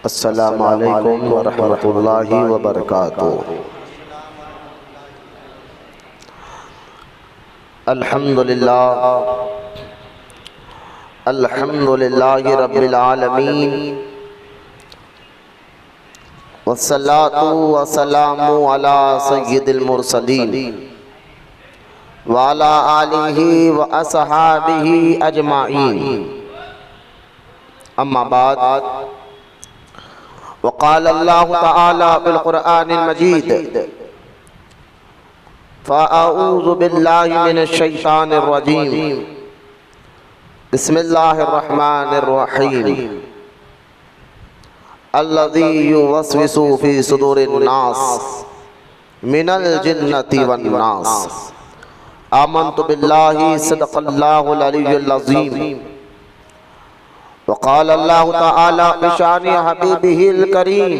अस्सलामु अलैकुम वरहमतुल्लाहि वबरकातुहू। अल्हम्दुलिल्लाहि रब्बिल आलमीन वस्सलातु वस्सलामु अला सय्यिदिल मुरसलीन व अला आलिहि व अस्हाबिहि अजमाइन। अम्मा बाद, वक़ाल अल्लाहु तआला फिल क़ुरआनिल मजीद फ़अऊज़ु बिल्लाहि मिनश शैतानिर रजीम बिस्मिल्लाहिर रहमानिर रहीम अल्लज़ी युवस्विसु फ़ी सुदूरिन नास मिनल जिन्नति वन नास। आमन्तु बिल्लाहि सदक़ल्लाहुल अलियुल अज़ीम। वक़ाल अल्लाहु तआला बिशानि हबीबिहिल करीम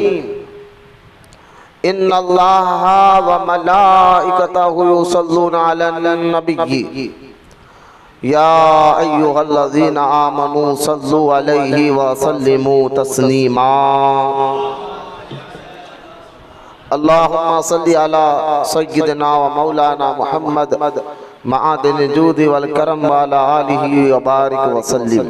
इन्नल्लाह व मलाइकतहु युसल्लूना अलन नबिय्यि या अय्युहल्लज़ीना आमनू सल्लु अलैहि व सल्लिमू तस्लीमा। अल्लाहुम्मा सल्लि अला सय्यिदिना व मौलाना मुहम्मद मआदिनिल जूदि वल करम व अला आलिहि व बारिक व सल्लिम।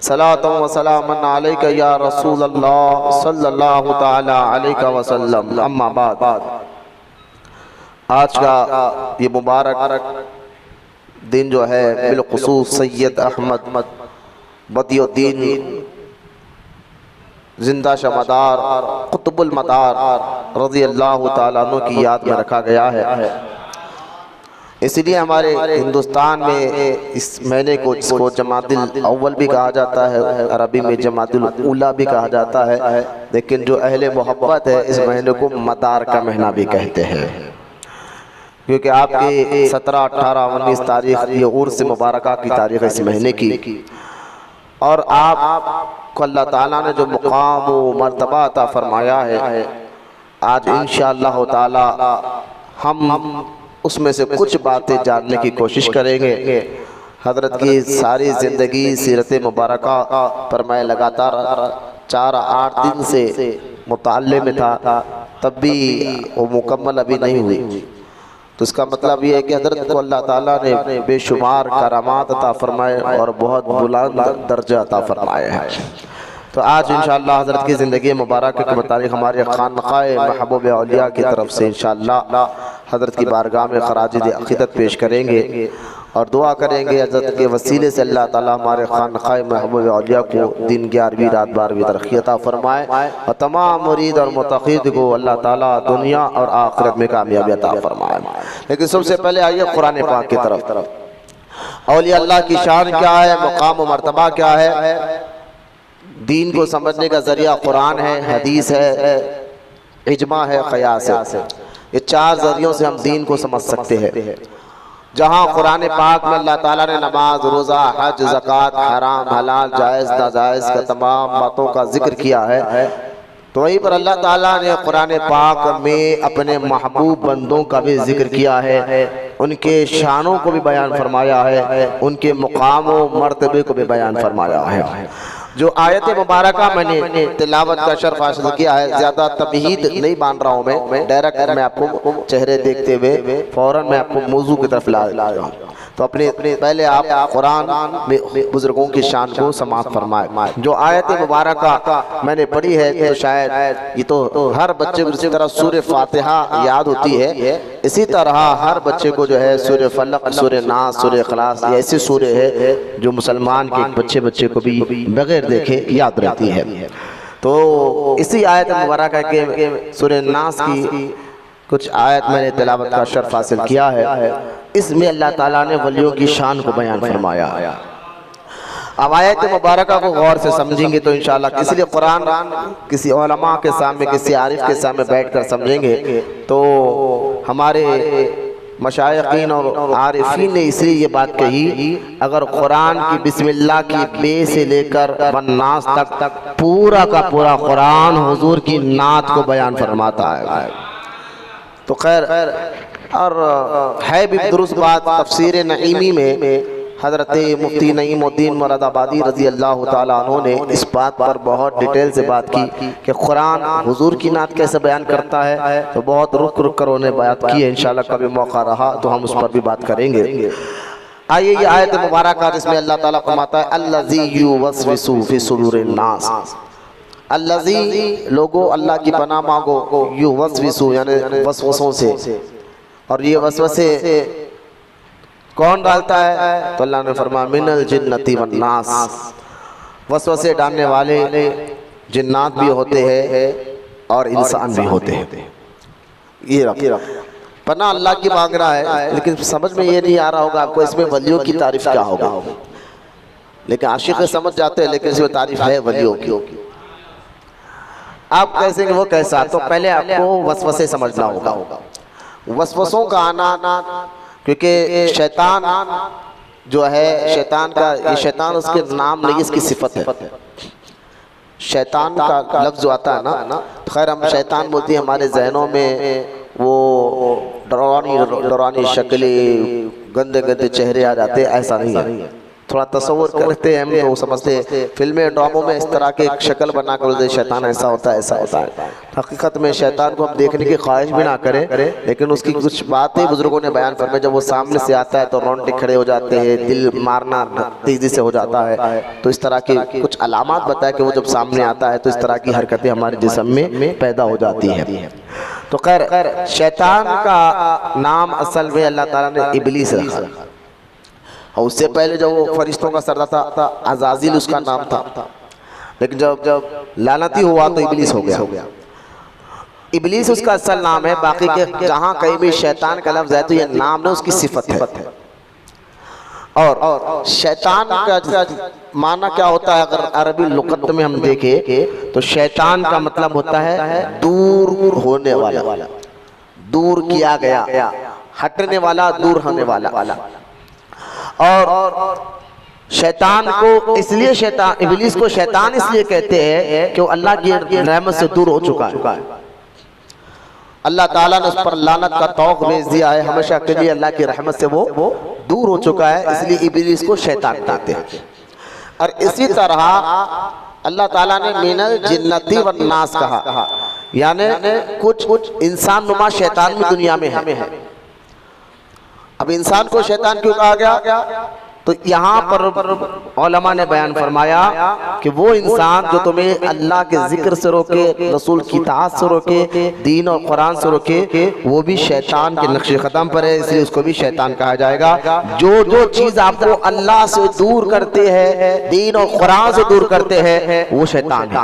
सलातु व सलामन अलैका या रसूल अल्लाह सल्लल्लाहु तआला अलैहि वसल्लम। अम्मा बाद, आज का ये मुबारक दिन जो है बिलखुसूस सैयद अहमद बदियुद्दीन जिंदा शमदार कुतुबुल मदार रज़ी अल्लाह तआला अन्हु की याद में रखा गया है। इसलिए हमारे हिंदुस्तान में इस महीने को जिसको जमादिल अव्वल भी कहा जाता है, अरबी में जमादिल ऊला भी कहा जाता है, लेकिन जो अहले मोहब्बत है इस महीने को मदार का महीना भी कहते हैं, क्योंकि आपकी 17, 18, 19 तारीख ये उर्स मुबारका की तारीख है इस महीने की। और आपको अल्लाह ताला ने जो मुकाम व मर्तबा अता फरमाया है, आज इंशाअल्लाह ताला हम उसमें से कुछ बातें जानने की कोशिश करेंगे। हज़रत की सारी ज़िंदगी सीरत मुबारका पर मैं लगातार 4-8 दिन से मुताल्ले में था, तब भी वो मुकम्मल अभी नहीं हुई। तो इसका मतलब ये है कि हज़रत को अल्लाह ताला ने बेशुमार करामात अता फरमाए और बहुत बुलंद दर्जा अता फरमाए हैं। तो आज इंशाअल्लाह हज़रत की ज़िंदगी मुबारक के मुताबिक हमारे खानक़ाए महबूब औलिया की तरफ से इंशाअल्लाह हज़रत की बारगाह में ख़राज अक़ीदत पेश करेंगे और दुआ करेंगे हज़रत के वसीले से अल्लाह ताला हमारे खानक़ाए महबूब औलिया को दिन 11वीं रात 12वीं तरक्की अता फरमाए और तमाम मुरीद और मुतक़ीद को अल्लाह ताला दुनिया और आखिरत में कामयाबी अता फरमाए। लेकिन सबसे पहले आइए कुरान पाक की तरफ। औलिया अल्लाह की शान क्या है, मुकाम व मर्तबा क्या है, दीन को समझने का ज़रिया कुरान है, हदीस है, इजमा है, क़यास है। ये 4 ज़रियों से हम दीन को समझ सकते हैं। जहाँ कुरान पाक में अल्लाह ताला ने नमाज, रोज़ा, हज, ज़कात, हराम, हलाल, जायज़, नाजायज़ का तमाम बातों का जिक्र किया है, तो वहीं पर अल्लाह ताला ने कुरान पाक में अपने महबूब बंदों का भी जिक्र किया है, उनके शानों को भी बयान फरमाया है, उनके मुकाम व मर्तबे को भी बयान फरमाया है। जो आयत मुबारका मैंने तिलावत का शर्फ हासिल किया है, ज़्यादा तबहीद नहीं बांध रहा हूँ मैं, डायरेक्ट मैं आपको चेहरे देखते हुए फ़ौरन मैं आपको मौजू की तरफ ला रहा हूँ। तो अपने पहले आप कुरान में बुजुर्गों की शान को समाप्त फरमाए। जो आयत मुबारका मैंने पढ़ी है, तो शायद ये तो हर बच्चे को जिस तरह सूरह फातिहा याद होती है, इसी तरह हर बच्चे को जो है सूरह फलक, सूरह नास, सूरह इखलास, ये ऐसी सूरह है जो मुसलमान के बच्चे को भी बगैर देखे याद रहती है। तो इसी आयत मुबारका के सूरह नास की कुछ आयत मैंने तिलावत का शर्फ हासिल किया है। इसमें अल्लाह ताला ने वलियों की शान को बयान फरमाया। अब आयत मुबारका को गौर से समझेंगे तो इंशाअल्लाह, इसलिए कुरान किसी उलमा के सामने, किसी आरिफ के सामने बैठकर समझेंगे तो हमारे मशाइखीन और आरिफीन ने इसलिए ये बात कही, अगर कुरान की बिस्मिल्लाह की बे से लेकर वन्नास तक पूरा का पूरा कुरान हुजूर की नात को बयान फरमाता है। तो खैर और है भी दुरुस्त बात, तफसीर नईमी में हज़रत मुफ्ती नईमुद्दीन मुरादाबादी रज़ी अल्लाह ताला अन्हु ने इस बात पर बहुत डिटेल से बात की कि कुरान हुजूर की नात कैसे बयान करता है, तो बहुत रुक रुक कर उन्हें बात की है। इंशाल्लाह कभी मौका रहा तो हम उस पर भी बात करेंगे। आइए ये आयत मुबारक जिसमें अल्लाह ताला फरमाता है अल्लज़ी युवस्विसु फी सुदूरिन नास, अल्लज़ी लोगो अल्लाह की पनाह मांगो, युवस्विसु यानी वसवसों से। और ये वसवसे कौन डालता है? तो अल्लाह ने फरमाया मिनल जिन्नति वन नास, वसवसे डालने वाले जिन्नात भी होते हैं और इंसान भी होते हैं। ये रख पना अल्लाह की मांग रहा है, लेकिन समझ में ये नहीं आ रहा होगा आपको इसमें वलियों की तारीफ क्या होगा, लेकिन आशिक समझ जाते हैं, लेकिन इसमें तारीफ है वलियों की। आप कैसे वो कैसा, तो पहले आपको वसवसे समझना होगा। वसवसों का आना, क्योंकि शैतान जो है, शैतान का ये शैतान उसके नाम नहीं, इसकी सिफत है। शैतान का लफ्ज़ जो आता है ना, तो खैर हम शैतान बोलते हैं, हमारे जहनों में वो डरानी शक्लें, गंदे गंदे चेहरे आ जाते हैं, ऐसा नहीं है। थोड़ा तसव्वुर करते हैं हम तो समझते हैं, फिल्में ड्रामों में इस तरह के शक्ल बना कर बोलते शैतान ऐसा होता है ऐसा होता है। हकीकत में शैतान को हम देखने की ख्वाहिश भी ना करें, लेकिन उसकी कुछ बातें बुजुर्गों ने बयान फरमाई, जब वो सामने से आता है तो रोंगटे खड़े हो जाते हैं, दिल मारना तेजी से हो जाता है। तो इस तरह की कुछ अलामात बताया कि वो जब सामने आता है तो इस तरह की हरकतें हमारे जिस्म में पैदा हो जाती है। तो खैर शैतान का नाम असल में अल्लाह ताला ने इबलीस रखा, और उससे पहले जब वो फरिश्तों का सरदार था अज़ाज़िल उसका नाम था, लेकिन जब लानती हुआ तो इबलीस हो गया। इबलीस उसका असल नाम है, बाकी के जहाँ कहीं भी शैतान का लफ्ज़ है तो ये नाम नहीं, उसकी सिफत है। और शैतान का माना क्या होता है, अगर अरबी लुगत में हम देखें तो शैतान का मतलब होता है दूर होने वाला, दूर किया गया, हटने वाला, दूर होने वाला। और शैतान को इसलिए शैतान इबलीस को शैतान इसलिए कहते हैं कि वो अल्लाह की रहमत से दूर हो चुका है। अल्लाह ताला ने उस पर लानत का तौक भेज दिया है, हमेशा के लिए अल्लाह की रहमत से वो दूर हो चुका है, इसलिए इबलीस को शैतान कहते हैं। और इसी तरह अल्लाह ताला ने मिनल जिन्नति वन नास कहा, यानी कुछ इंसान नुमा शैतान भी दुनिया में है। अब इंसान को शैतान क्यों कहा गया, तो यहाँ पर उलमा ने बयान फरमाया कि वो इंसान जो तुम्हें अल्लाह के जिक्र से रोके, रसूल की इताअत से रोके, दीन और कुरान से रोके, वो भी शैतान के नक्शे क़दम पर है, इसलिए उसको भी शैतान कहा जाएगा। जो चीज़ आपको अल्लाह से दूर करते हैं, दीन और कुरान से दूर करते हैं, वो शैतान है।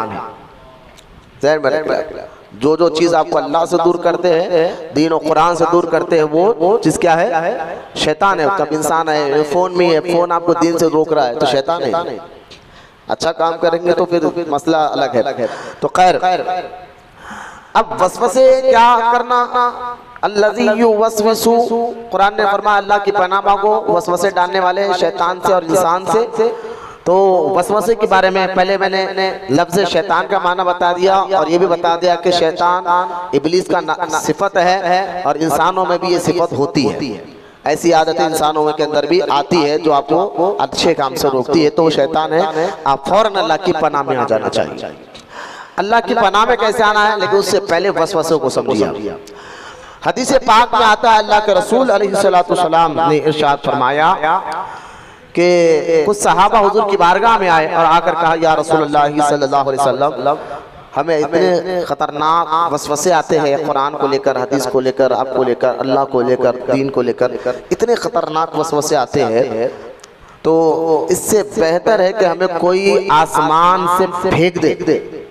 जो चीज़ आपको अल्लाह से दूर करते हैं, दीन और कुरान से दूर करते हैं, वो चीज़ क्या है, शैतान है। तब इंसान है, फ़ोन में है, फ़ोन आपको दीन से रोक रहा है तो शैतान है। अच्छा काम करेंगे तो फिर मसला अलग है। तो खैर अब वसवसे क्या करना, अल्लज़ी युवस्विसु, कुरान ने फरमाया अल्लाह की पनाह मांगो वसवसे डालने वाले शैतान से और इंसान से। तो वसवसे के बारे में पहले मैंने लफ्ज़ शैतान का माना बता दिया, और ये भी बता दिया कि शैतान इबलीस का सिफत है, और इंसानों में भी ये सिफत होती है। ऐसी आदतें इंसानों के अंदर भी आती है जो आपको अच्छे काम से रोकती है, तो वो शैतान है। आप फौरन अल्लाह की पनाह में आ जाना चाहिए। अल्लाह की पनाह में कैसे आना है, लेकिन उससे पहले वसवसों को समझिए। हदीस पाक में आता है, अल्लाह के रसूल अलैहिस्सलाम ने इरशाद फरमाया कि कुछ सहाबा हुजूर की बारगाह में आए और आकर कहा, या रसूलुल्लाह सल्लल्लाहु अलैहि वसल्लम, हमें इतने खतरनाक वसवसे आते हैं कुरान को लेकर, हदीस को लेकर, आपको लेकर, अल्लाह को लेकर, दीन को लेकर, इतने खतरनाक वसवसे आते हैं, तो इससे बेहतर है कि हमें कोई आसमान से फेंक दे,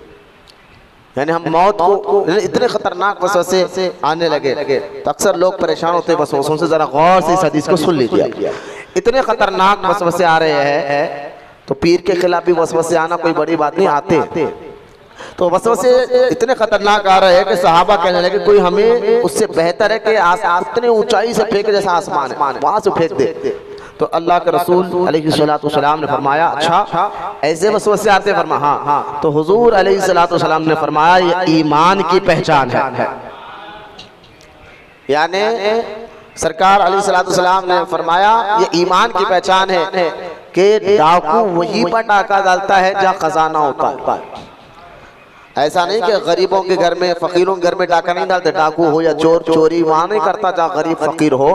यानी हम मौत को, इतने खतरनाक वसवसे आने लगे। तो अक्सर लोग परेशान होते हैं वसवसों से, जरा गौर से इस हदीस को सुन लीजिए। इतने खतरनाक वसवसे आ रहे हैं, तो पीर के खिलाफ भी वसवसे आना कोई बड़ी बात नहीं, आते। तो वसवसे इतने खतरनाक आ रहे हैं कि सहाबा कहने लगे कोई हमें उससे बेहतर है कि उतने ऊंचाई से फेंके जैसा आसमान है, वहां से फेंक दे। तो अल्लाह के रसूल अलैहिस्सलाम ने फरमाया, अच्छा ऐसे वसवसे आते? फरमा हाँ। तो हुजूर अलैहिस्सलाम ने फरमाया, ये ईमान की पहचान है। यानी सरकार अलैहिस्सलाम ने फरमाया ये ईमान की पहचान है कि डाकू वहीं पर डाका डालता है जहाँ खजाना होता है। ऐसा नहीं कि गरीबों के घर में, फकीरों के घर में डाका नहीं डालते। डाकू हो या चोर, चोरी वहां नहीं करता जहाँ गरीब फकीर हो।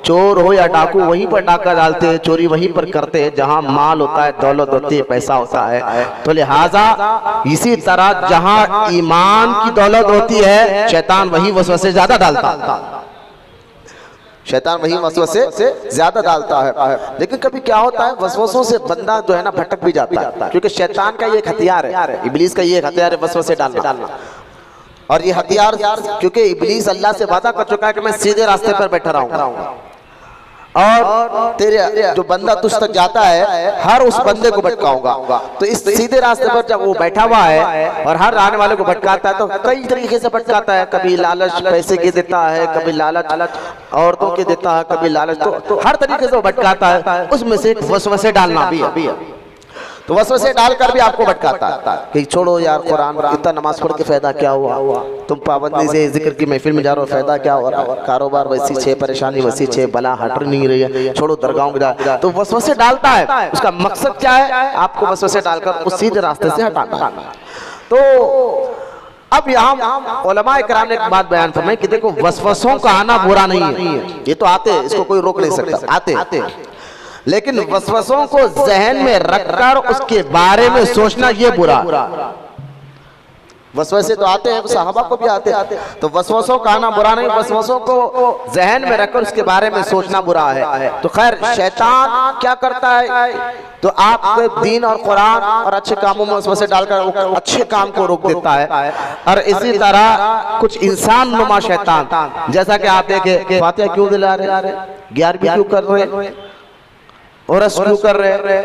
चोर हो या डाकू वहीं पर डाका डालते हैं, चोरी वहीं पर करते हैं जहाँ माल होता है, दौलत होती है, पैसा होता है। तो लिहाजा इसी तरह जहाँ ईमान की दौलत होती है, शैतान वही वसवसे ज्यादा डालता, शैतान वही वसवसे ज्यादा डालता है। लेकिन कभी क्या होता है, वसवसों से बंदा जो है ना भटक भी जाता है, क्योंकि शैतान का ये एक हथियार है, इब्लीस का ये एक हथियार है, वसवसे डालना। और ये हथियार, क्योंकि इब्लीस अल्लाह से वादा कर चुका है कि मैं सीधे रास्ते पर बैठा रहूंगा और तेरे जो बंदा तुझ तक जाता है हर उस बंदे को भटकाऊंगा। तो इस सीधे रास्ते पर जब वो बैठा हुआ है और हर आने वाले को भटकाता है, तो कई तरीके से भटकाता है। कभी लालच पैसे के देता है, कभी लालच औरतों के देता है, कभी लालच, तो हर तरीके से वो भटकाता है। उसमें से वसवसे डालना भी है। तो वसवसे डालकर भी आपको भटकाता है कि छोड़ो यार, कुरान इतना नमाज पढ़ के फायदा क्या हुआ, तुम पाबंदी से जिक्र की महफिल में जा रहे हो, फायदा क्या हो रहा है, कारोबार वैसी छे, परेशानी वैसी छे, बला हट नहीं रही है, छोड़ो दरगाहों में जा। तो वसवसे डालता है। उसका मकसद क्या है, आपको वसवसे डालकर उस सीधे रास्ते से हटाना। तो अब यहाँ उलमाए किराम ने एक बात बयान फरमाई कि देखो वसवसों का आना बुरा नहीं है, ये तो आते हैं, इसको कोई रोक नहीं सकता, आते। लेकिन वसवसों को जहन में रखकर उसके बारे में सोचना ये बुरा। वसवसे तो आते हैं, सहाबा को भी आते हैं, तो वसवसों का आना बुरा नहीं, वसवसों को जहन में रखकर उसके बारे में सोचना बुरा है। तो खैर शैतान क्या करता है, तो आपके दीन और कुरान और अच्छे कामों में वसवसे डालकर अच्छे काम को रोक देता है। और इसी तरह कुछ इंसान नुमा शैतान, जैसा कि आप देखें फातिहा क्यों दिला रहे, 11वीं क्यों कर रहे, औरस क्यों कर रहे,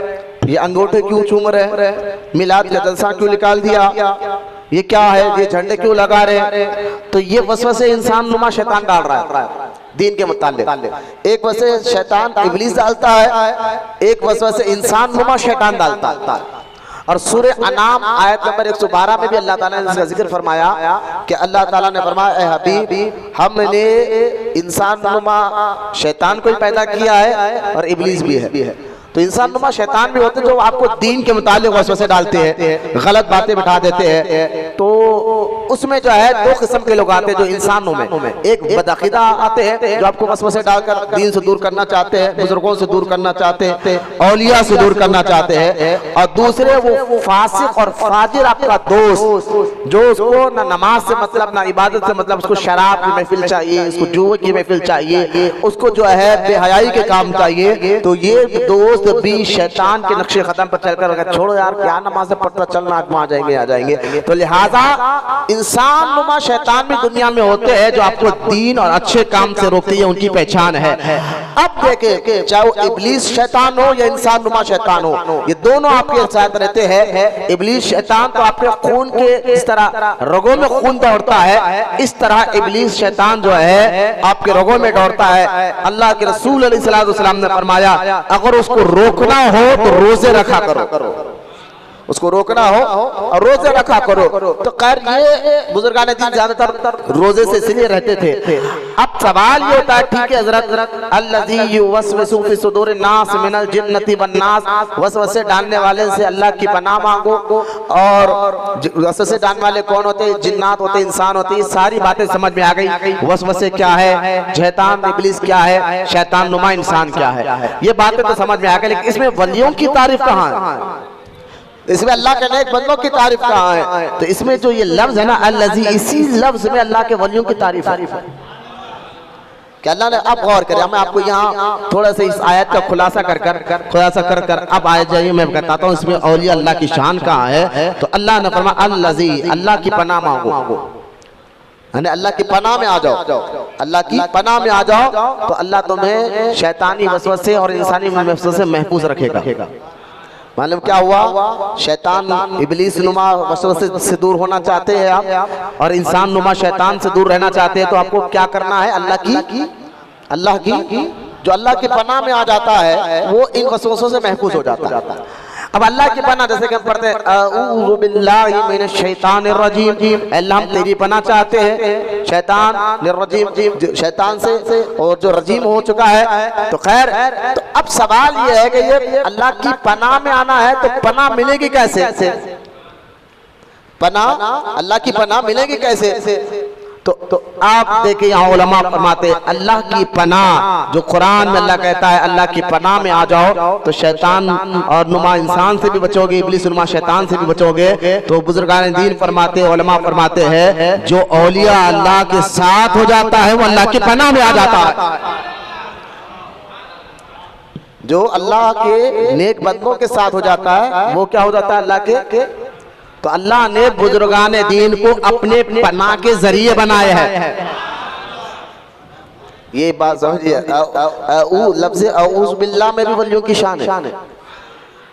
ये अंगूठे क्यों चूम रहे, मिलाद का जलसा क्यों निकाल दिया, ये क्या है, ये झंडे क्यों लगा रहे। तो ये वसवसे इंसान नुमा शैतान डाल रहा है दीन के मुताल्लिक। एक वसवसे शैतान इब्लीस डालता है, एक वसवसे इंसान नुमा शैतान डालता है। और सूरे अनाम आयत नंबर 112 में भी अल्लाह ताला ने इसका जिक्र फरमाया कि अल्लाह ताला ने फरमाया, ए हबीब हमने इंसान नुमा शैतान को ही पैदा किया है और इब्लीस भी है। तो इंसान नुमा शैतान भी होते हैं जो आपको दीन के मुतालिक वसवसे डालते हैं, गलत बातें बिठा देते हैं। तो उसमें जो है दो किस्म के लोग आते हैं जो इंसानों में, एक बदअकीदा आते हैं जो आपको वसवसे डालकर दीन से दूर करना चाहते हैं, बुजुर्गों से दूर करना चाहते हैं, औलिया से दूर करना चाहते हैं। और दूसरे वो फासिक और फाजिर आपका दोस्त जो उसको ना नमाज से मतलब, ना इबादत से मतलब, उसको शराब की महफिल चाहिए, उसको जुए की महफिल चाहिए, उसको जो है बेहयाई के काम चाहिए। तो ये दोस्त भी शैतान के नक्शे कदम पर चलकर छोड़ो यार क्या नमाज पढ़ता, चलना आ जाएंगे। तो लिहाजा इंसान नुमा शैतान भी दुनिया में होते हैं जो आपको दीन और अच्छे काम से रोकते हैं, उनकी पहचान है। अब देखे चाहे वो इब्लीस शैतान हो या इंसान नुमा शैतान हो, ये दोनों आपके साथ रहते हैं। इब्लीस शैतान तो आपके खून के इस तरह रगों में खून दौड़ता है, इस तरह इब्लीस शैतान जो है आपके रगों में दौड़ता है। अल्लाह के रसूल अलैहि सलाम ने फरमाया अगर उसको रोकना हो तो रोजे रखा करो, उसको रोकना हो और रोजे रखा करो। तो खैर ये बुजुर्गान दीन ज्यादातर रोजे से इसलिए रहते थे। अब सवाल ये होता है, ठीक है हजरत, अल्लज़ी युवस्विसु फी सुदूरिन नास मिनल जिन्नति वन नास, वसवसे डालने वाले से अल्लाह की पनाह मांगो। और वसवसे डालने वाले कौन होते हैं, जिन्नात होते, इंसान होते, ये सारी बातें समझ में आ गई। वसवसे क्या है, शैतान इब्लीस क्या है, शैतान नुमा इंसान क्या है, ये बातें तो समझ में आ गई। लेकिन इसमें वलियों की तारीफ कहाँ है, इसमें अल्लाह के नेक बंदों की तारीफ कहाँ है। तो इसमें जो ये लफ्ज है ना अल्लज़ी, इसी लफ्ज में अल्लाह के वलियों की तारीफ है कि अल्लाह ने। अब गौर करें, मैं आपको यहाँ थोड़ा सा इस आयत का खुलासा कर अब आयत जाइए मैं बताता हूँ इसमें औलिया अल्लाह की शान कहाँ है। तो अल्लाह ने फरमाया अल्लज़ी, अल्लाह की पनाह मांगो, अल्लाह की पनाह में आ जाओ, अल्लाह की पनाह में आ जाओ तो अल्लाह तुम्हें शैतानी वसवसे और इंसानी वसवसे से महफूज रखेगा। मालूम क्या हुआ, शैतान इब्लीस नुमा वसवसे से दूर होना चाहते हैं आप और इंसान नुमा शैतान से दूर रहना चाहते हैं, तो आपको क्या करना है, अल्लाह की जो अल्लाह की पनाह में आ जाता है वो इन वसवसों से महफूज हो जाता है। अब अल्लाह की पनाह, जैसे कि हम पढ़ते हैं अऊज़ु बिल्लाहि मिनश शैतानिर रजीम, अल्लाह हम तेरी पनाह चाहते हैं शैतान रजीम, शैतान से और जो रजीम हो चुका है। तो खैर, तो अब सवाल ये है कि ये अल्लाह की पनाह में आना है तो पनाह मिलेगी कैसे? पनाह, अल्लाह की पनाह मिलेगी कैसे? तो आप देखिए यहाँ उलमा फरमाते हैं अल्लाह की पनाह, जो कुरान में अल्लाह कहता है अल्लाह की पनाह में आ जाओ तो शैतान और नुमा इंसान से भी बचोगे, इब्लिस नुमा शैतान से भी बचोगे। तो बुजुर्गान दीन फरमाते हैं, उलमा फरमाते हैं जो औलिया अल्लाह के साथ हो जाता है वो अल्लाह की पनाह में आ जाता है। जो अल्लाह के नेक बंदों के साथ हो जाता है वो क्या हो जाता है? अल्लाह के। तो अल्लाह ने बुजुर्गान दीन को अपने पनाह के जरिए बनाया है। ये बात समझिए, लफ्ज़ अऊज़ु बिल्लाह में भी वलियों की शान है।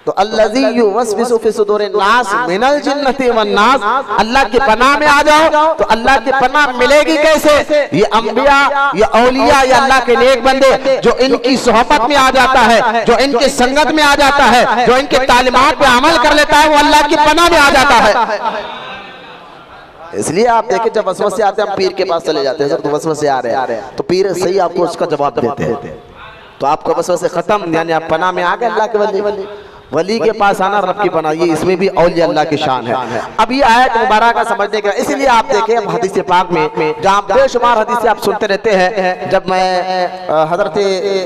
तो अल्लज़ी युवस्विसु फी सुदूरिन नास मिनल जिन्नति वन नास, अल्लाह की पनाह में आ जाओ तो अल्लाह की पनाह मिलेगी कैसे? ये अंबिया, ये औलिया, या अल्लाह के नेक बंदे जो इनकी सोहबत में आ जाता है, जो इनके संगत में आ जाता है, जो इनके तालीमात पे अमल कर लेता है, वो अल्लाह की पनाह में आ जाता है। इसलिए आप देखें जब वसवसे आते हैं हम पीर के पास चले जाते हैं, तो वसवसे आ रहे हैं तो पीर सही आपको उसका जवाब देते हैं, तो आपका वसवसे खत्म, यानी आप पनाह में आ गए अल्लाह के वली के पास आना रब की पनाह। ये इसमें भी औलिया अल्लाह की शान है। अब ये आयत मुबारक का समझने का, इसलिए आप देखें अब हदीस पाक में जहाँ बेशुमार हदीसें आप सुनते रहते हैं। जब मैं हजरत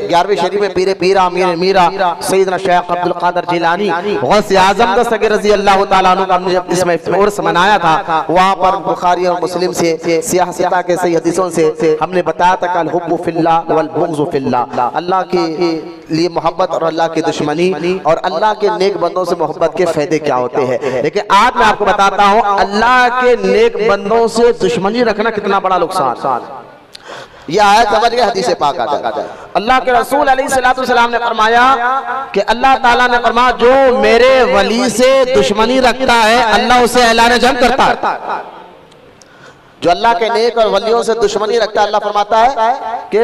11वीं शरीफ में पीर आमिर मीरा सैयदना शेख अब्दुल कादिर जिलानी गौसे आज़म दस्तगीर रज़ी अल्लाह तआला अन्हु का हमने इसमें उर्स मनाया था, वहाँ पर बुखारी और मुस्लिम से सियाह के सही हदीसों से हमने बताया था कल हुब्बु फिल्लाह वल बुग़्ज़ु फिल्लाह, अल्लाह के लिए मोहब्बत और अल्लाह की दुश्मनी, और अल्लाह के नेक बंदों से मोहब्बत के फायदे क्या होते हैं। लेकिन आज मैं आपको बताता हूं अल्लाह के नेक बंदों से दुश्मनी रखना कितना बड़ा नुकसान। यह आयत समझ गए, हदीस पाक आ जाए। अल्लाह के रसूल अलैहिस्सलाम ने फरमाया कि अल्लाह ताला ने फरमाया जो मेरे वली से दुश्मनी रखता है अल्लाह उसे ऐलान जंग करता है। जो अल्लाह के नेक और वलियों से दुश्मनी रखता है अल्लाह फरमाता है कि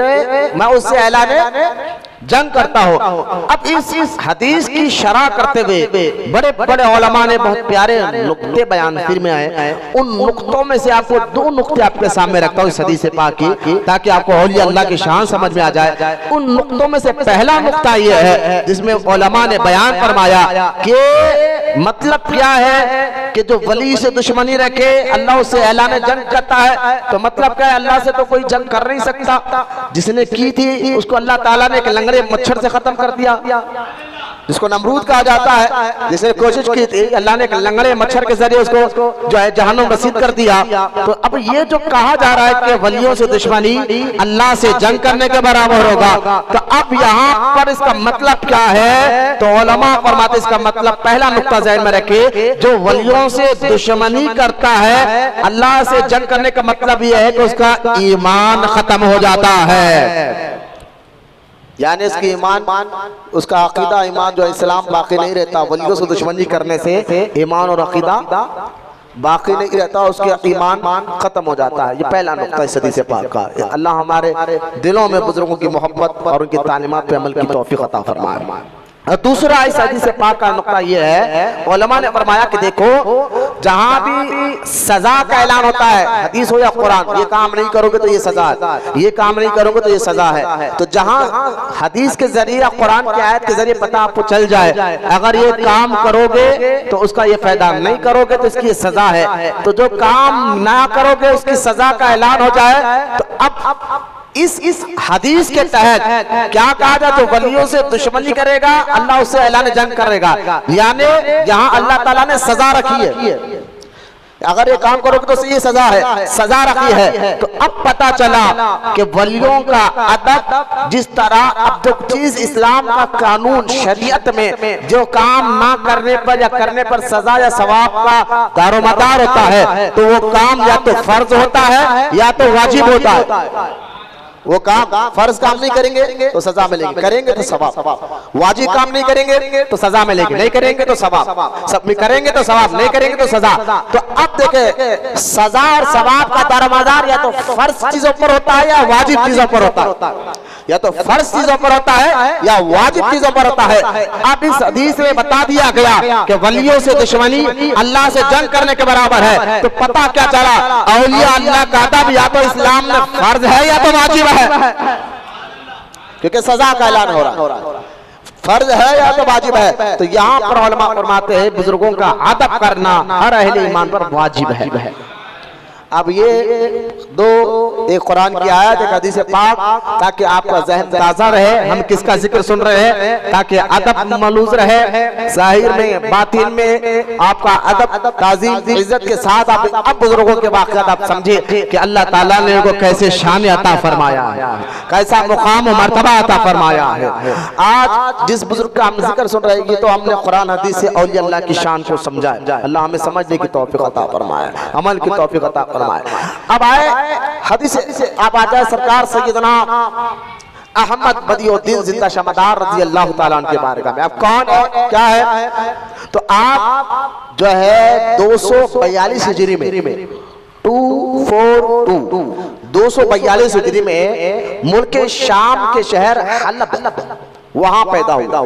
मैं उससे ऐलान जंग करता हो। अब इस हदीस की शरह करते हुए बड़े बड़े उलमा ने बहुत प्यारे नुक्ते बयान फिर में आए। उन नुक्तों में से आपको दो नुक्ते आपके सामने रखता हूँ इस हदीस पाक की, ताकि आपको औलिया अल्लाह की शान समझ में आ जाए। उन नुक्तों में से पहला नुक्ता यह है जिसमें उलमा ने बयान फरमाया कि मतलब क्या है कि जो वली से दुश्मनी रखे अल्लाह उससे ऐलान जंग करता है। तो मतलब क्या है? अल्लाह से तो कोई जंग कर नहीं सकता, जिसने की थी उसको अल्लाह ताला ने एक लंगड़े मच्छर से खत्म कर दिया, जिसको नमरूद कहा जाता है, जिसने कोशिश की थी अल्लाह ने एक लंगड़े मच्छर के जरिए उसको जो है जहन्नुम रसीद कर दिया। तो अब ये जो कहा जा रहा है कि वलियों से दुश्मनी अल्लाह से जंग करने के बराबर होगा, तो अब यहाँ पर इसका मतलब क्या है? तो उलमा फरमाते इसका मतलब पहला नुक्ता ज़हन में रखे, जो वलियों से दुश्मनी करता है अल्लाह से जंग करने का मतलब यह है कि उसका ईमान खत्म हो जाता है, यानी इसकी ईमान, उसका अकीदा ईमान जो इस्लाम बाकी नहीं रहता। वलियों से दुश्मनी करने से ईमान और अकीदा बाकी नहीं रहता, उसके ईमान खत्म हो जाता है। ये पहला नुक्ता इस हदीस पाक का। अल्लाह हमारे दिलों में बुजुर्गों की मोहब्बत और उनकी तालीमात पे अमल की तौफीक अता फरमाए। और दूसरा इस हदीस पाक का नुक्ता ये है, उलमा ने फरमाया कि देखो जहां भी सजा का ऐलान होता है, हदीस हो या कुरान, ये काम नहीं करोगे तो ये सजा है, ये काम नहीं करोगे तो ये सजा है। तो जहां हदीस के जरिए कुरान की आयत के जरिए पता आपको चल जाए अगर ये काम करोगे तो उसका ये फायदा, नहीं करोगे तो इसकी ये सजा है, तो जो काम ना करोगे उसकी सजा का ऐलान हो जाए। तो अब इस हदीस के तहत क्या कहा जाए? तो वलियों से दुश्मनी करेगा अल्लाह उससे ऐलान जंग करेगा, यानी यहाँ अल्लाह ताला ने सजा रखी है, अगर ये काम करोगे तो ये सजा है, सजा रखी है। तो अब पता चला कि वलियों का अदब, जिस तरह अब जो चीज इस्लाम का कानून शरीयत में जो काम ना करने पर या करने पर सजा या सवाब का दारोमदार होता है, तो वो काम या तो फर्ज होता है या तो वाजिब होता है। वो काम फर्ज काम नहीं करेंगे तो सजा मिलेगी, करेंगे तो सवाब, वाजिब काम नहीं करेंगे तो सजा मिलेगी, नहीं करेंगे तो सवाब, सब में करेंगे तो सवाब, नहीं करेंगे तो सजा। तो अब देखें सजा और सवाब का दारोमदार या तो फर्ज चीजों पर होता है या वाजिब चीजों पर होता है। या तो फर्ज चीजों पर होता है या वाजिब चीजों पर होता है। अब इस हदीस में बता दिया गया कि वलियों से दुश्मनी अल्लाह से जंग करने के बराबर है। तो पता क्या चला, औलिया अल्लाह का अदब या तो इस्लाम में फर्ज है या तो वाजिब है, क्योंकि सजा का ऐलान हो रहा है। फर्ज है या तो वाजिब है। तो यहाँ पर उलमा फरमाते हैं बुजुर्गों का अदब करना हर अहले ईमान पर वाजिब है। अब ये दो, एक कुरान की आयत, एक हदीस पाक, ताकि आपका ज़हन ताज़ा रहे, हम किसका जिक्र सुन रहे हैं, ताकि अदब मलूज रहे, ज़ाहिर में बातिन में आपका अदब ताज़ीम इज्जत के साथ आप अब बुजुर्गों के वाक़यात आप समझे कि अल्लाह ताला ने उनको कैसे शान अता फरमाया है, कैसा मुकाम और मर्तबा अता फरमाया है। आज जिस बुजुर्ग का हम जिक्र सुन रहे हैं तो हमने कुरान हदीस से औलिया अल्लाह की शान को समझा है। अल्लाह हमें समझने की तौफीक अता फरमाए, अमल की तौफीक अता फरमाए। अब आए हदीस से, आप आ जाए सरकार सैयदना अहमद बदियुद्दीन जिंदा शमदार रज़ी अल्लाह ताला अन्हु के बारे में। अब कौन है, क्या है, तो आप जो है 242 हिजरी में 242 242 हिजरी में मुल्क शाम के शहर हलब वहां पैदा हुआ।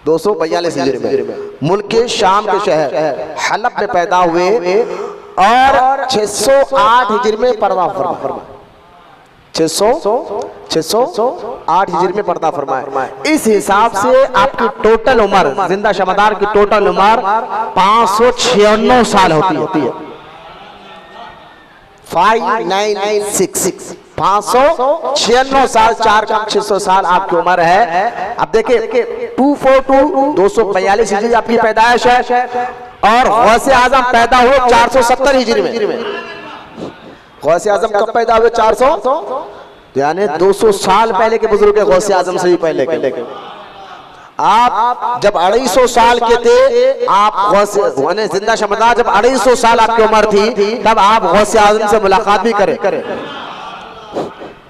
242 हिजरी में मुल्क शाम के शहर हलब में पैदा हुए और 608 हिजरी में पर्दा फरमाया। 608 हिजरी में पर्दा फरमाया। इस हिसाब से आपकी टोटल उम्र, जिंदा शमदार की टोटल उम्र 596 साल होती है। 5996 596 साल, 4 कम 600 साल आपकी उम्र है। अब देखिए 242 242 हिजरी आपकी पैदाइश है और गौसे आजम पैदा हुए 470 हिजरी में। गौसे आजम कब पैदा हुए, 400, यानी 200 साल पहले के बुजुर्ग के गौसे आजम से भी पहले के। आप जब 250 साल के थे, आप गौसे जिंदा शमदार जब 250 साल आपकी उम्र थी, तब आप गौसे आजम से मुलाकात भी करें।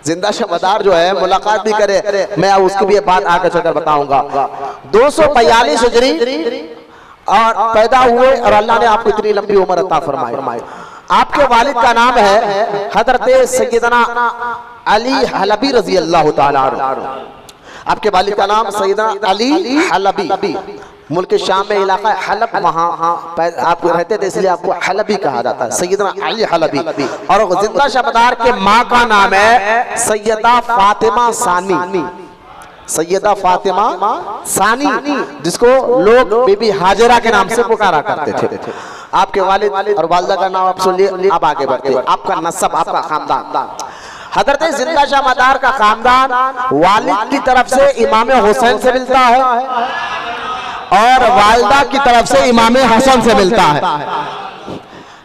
जिंदा शमदार जो है मुलाकात भी करे। मैं उसकी भी बात आगे चलकर बताऊंगा। 242 हिजरी और पैदा हुए और अल्लाह ने आपको इतनी लंबी उम्र अता फरमाई। आपके वालिद का नाम है हजरत सैयदना अली हलबी रजी अल्लाह ताला अन्हु। आपके वालिद का नाम सैयदना अली हलबी, मुल्क शाम में इलाका हलब, वहाँ आप रहते थे इसलिए आपको हलबी कहा जाता है, सैयदना अली हलबी। और जिंदा शमदार के माँ का नाम है सैयदा फातिमा सानी, सैयदा फातिमा सानी, जिसको लोग बीबी हाजरा के नाम से पुकारा करते थे। आपके वालिद और वालिदा का नाम आप सुनिए। अब आगे बढ़ते, आपका नस्ब, आपका खानदान। हजरत जिंदा शमदार का खानदान वालिद की तरफ से इमाम हुसैन से मिलता है और वालिदा की तरफ से इमाम हसन से मिलता है।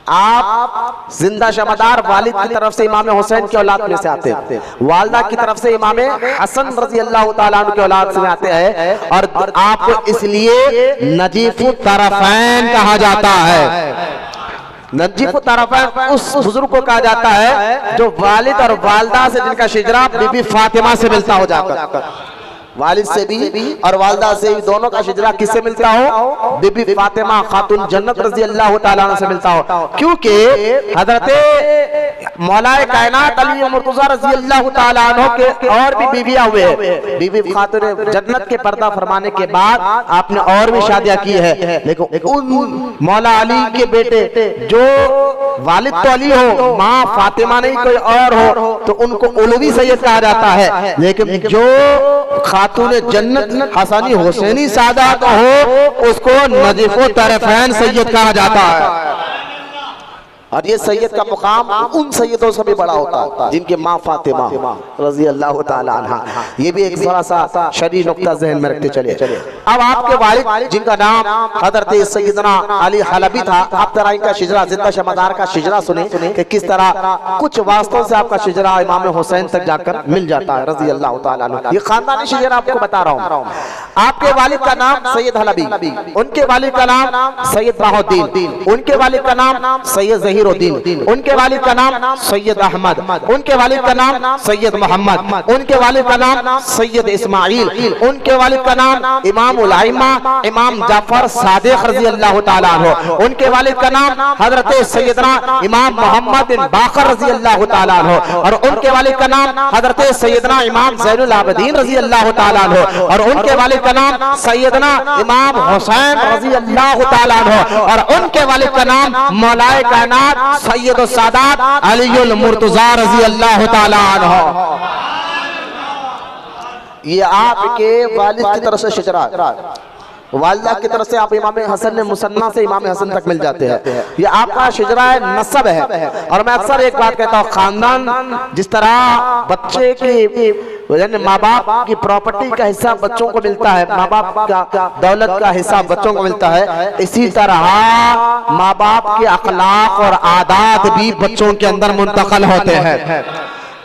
आप जिंदा शमदार वालिद की तरफ से इमाम हुसैन की औलाद में से आते हैं, वालिदा की तरफ से इमाम हसन रजी अल्लाह ताला अन्हु की औलाद से आते हैं। और आपको इसलिए नजीफु तरफैन कहा जाता है। नजीफु तरफैन उस बुजुर्ग को कहा जाता है जो वालिद और वालिदा से जिनका शिजरा बीबी फातिमा से मिलता हो जाकर, वालिद से भी और वालिदा से भी दोनों का शिजरा किससे मिलता हो, बीबी फातिमा खातून जन्नत रजी अल्लाह ताला अन्हा से मिलता हो। क्योंकि हजरत मौलाए कायनात अली मुर्तज़ा रजी अल्लाह ताला अन्हु के और भी बीवियां हुए हैं। बीबी खातून जन्नत के पर्दा फरमाने के बाद आपने और भी शादियां की है, लेकिन उन मौला अली के बेटे जो वालिद तो अली हो, माँ फातिमा नहीं कोई और हो, तो उनको उलवी सैयद कहा जाता है। लेकिन जो खातून जन्नत हसनी हुसैनी सादात हो उसको नजीफो तरफैन सैयद कहा जाता है। और ये सैयद का मुकाम उन सैयदों से भी बड़ा होता है जिनके माँ फातिमा रजी अल्लाह ताला अन्हा। ये भी एक थोड़ा सा शरई नुक्ता ज़हन में रखते चले। अब आपके वालिद जिनका नाम हजरत सैयदना अली हलबी था, आप तरह इनका शिजरा, जिंदा शमदार का शिजरा सुने कि किस तरह कुछ वास्तों से आपका शिजरा इमाम हुसैन तक जाकर मिल जाता है रजी अल्लाह ताला अन्हु। ये खानदानी शिजरा आपको बता रहा हूँ। आपके वालिद का नाम सैयद हलबी, उनके वालिद का नाम सैयद बाहुद्दीन, उनके वालिद का नाम सैयद ज़हीरुद्दीन, उनके वालिद का नाम सैयद अहमद, उनके वालिद का नाम सैयद मोहम्मद, उनके वालिद का नाम सैयद इस्माइल, उनके वालिद का नाम इमाम उल आइम्मा इमाम जाफर सादिक रज़ी अल्लाह ताला अन्हु, उनके वालिद का नाम हजरत सैयदना इमाम मोहम्मद बिन बाकर रज़ी अल्लाह ताला अन्हु, और उनके वालिद का नाम हजरत सैयदना इमाम ज़ैनुल आबिदीन रज़ी अल्लाह ताला अन्हु, और उनके वालिद का नाम सैयदना इमाम हुसैन रज़ी अल्लाह ताला अन्हु, और उनके वालिद का नाम मौलाए कायनात सैयद सादात अलीउल मुर्तज़ा रज़ी अल्लाह ताला अन्हु। ये आपके वालिद की तरफ से शिजरा, वालिदा की तरफ से आप इमाम हसन मुसन्ना से इमाम हसन तक मिल जाते हैं। ये आपका शिजरा नसब है। और मैं अक्सर एक बात कहता हूँ, खानदान जिस तरह बच्चे की यानी माँ बाप की प्रॉपर्टी का हिस्सा बच्चों को मिलता है, माँ बाप का दौलत का हिस्सा बच्चों को मिलता है, इसी तरह माँ बाप के अखलाक और आदात भी बच्चों के अंदर मुंतकिल होते हैं।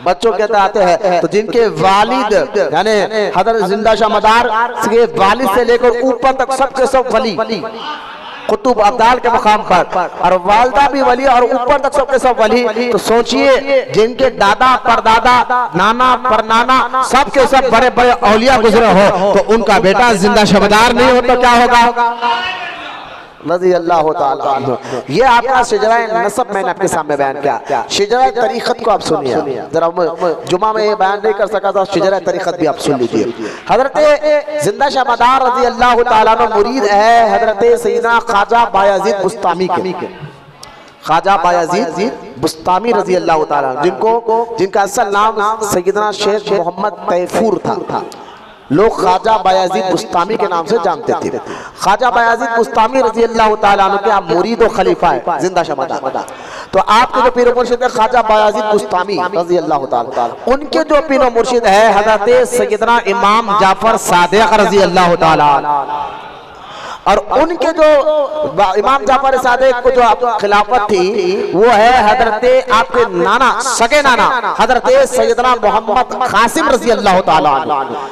बच्चों कहते आते हैं तो जिनके वालिद यानी हजरत जिंदा शाह मदार के वालिद से लेकर ऊपर तक सबके सब वली कुतुब अब्दाल के मकाम पर, और वालदा भी वली और ऊपर तक सबके सब वली। तो सोचिए जिनके दादा परदादा नाना परनाना सबके सब बड़े बड़े औलिया गुजरे हो, तो उनका बेटा जिंदा शाह मदार नहीं हो तो क्या होगा? रज़ी अल्लाह ताला अन्हु। ये आपका शिजराए नसब मैंने आपके सामने बयान किया। शिजराए तरीक़त को आप सुनिए, जरा जुमा में ये बयान नहीं कर सका था, शिजराए तरीक़त भी आप सुन लीजिए। हजरत जिंदा शाह मदार रज़ी अल्लाह ताला अन्हु मुरीद है हजरत सैयदना ख्वाजा बायज़ीद बुस्तामी के, ख्वाजा बायज़ीद बुस्तामी रज़ी अल्लाह ताला, जिनका असल नाम सैयदना शेख मोहम्मद तैफूर था। लोग ख्वाजा बायज़ीद बुस्तामी के नाम से जानते थे। ख्वाजा बायज़ीद बुस्तामी रज़ी अल्लाह ताला अन्हु के आप मुरीद और खलीफा है जिंदा शाह मदार। तो आपके जो पीर मुर्शिद है ख्वाजा बायज़ीद बुस्तामी रज़ी अल्लाह ताला, उनके जो पीर मुर्शिद है हज़रत सैयदना इमाम जाफर सादिक रज़ी अल्लाह ताला, और उनके जो इमाम जाफर सादिक को जो आप खिलाफत थी वो है हजरत आपके नाना सगे नाना हजरत सैयदना मोहम्मद कासिम रज़ी अल्लाह ताला अन्हु।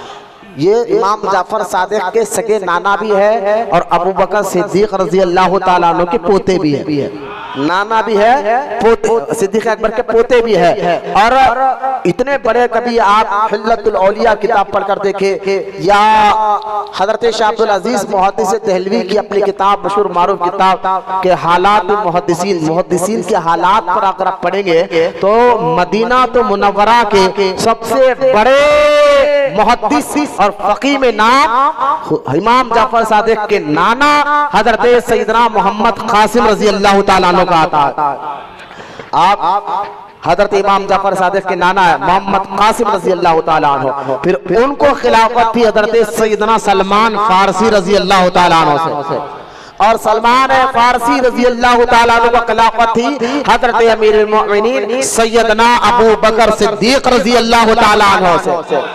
ये इमाम जाफर सादिक के सगे नाना भी है और अबू बकर सिद्दीक रज़ी अल्लाह ताला अन्हु के पोते भी है, नाना भी है, पोते सिद्दीक अकबर के पोते भी है। और इतने बड़े कभी आप हिल्लतुल औलिया किताब पढ़कर देखे, या हजरत शाह अब्दुल अजीज मुहद्दिस देहलवी की अपनी किताब मशहूर मारूफ किताब के हालात मुहद्दिसीन के हालात पर अगर आप पढ़ेंगे तो मदीना तो मुनव्वरा के सबसे बड़े मुहद्दिस और फकीह में नाम इमाम जाफर सादिक के नाना हजरत सैयदना मोहम्मद कासिम रज़ी अल्लाह ताला अन्हु का आता है। आप हजरत इमाम जाफर सादिक के नाना है मोहम्मद कासिम रज़ी अल्लाह ताला अन्हु। फिर उनको खिलाफत थी हजरत सैयदना सलमान फारसी रज़ी अल्लाह ताला अन्हु से, और सलमान फारसी रज़ी अल्लाह ताला अन्हु को खिलाफत थी हजरत अमीरुल मोमिनीन सैयदना अबू बकर सिद्दीक रज़ी अल्लाह ताला अन्हु से।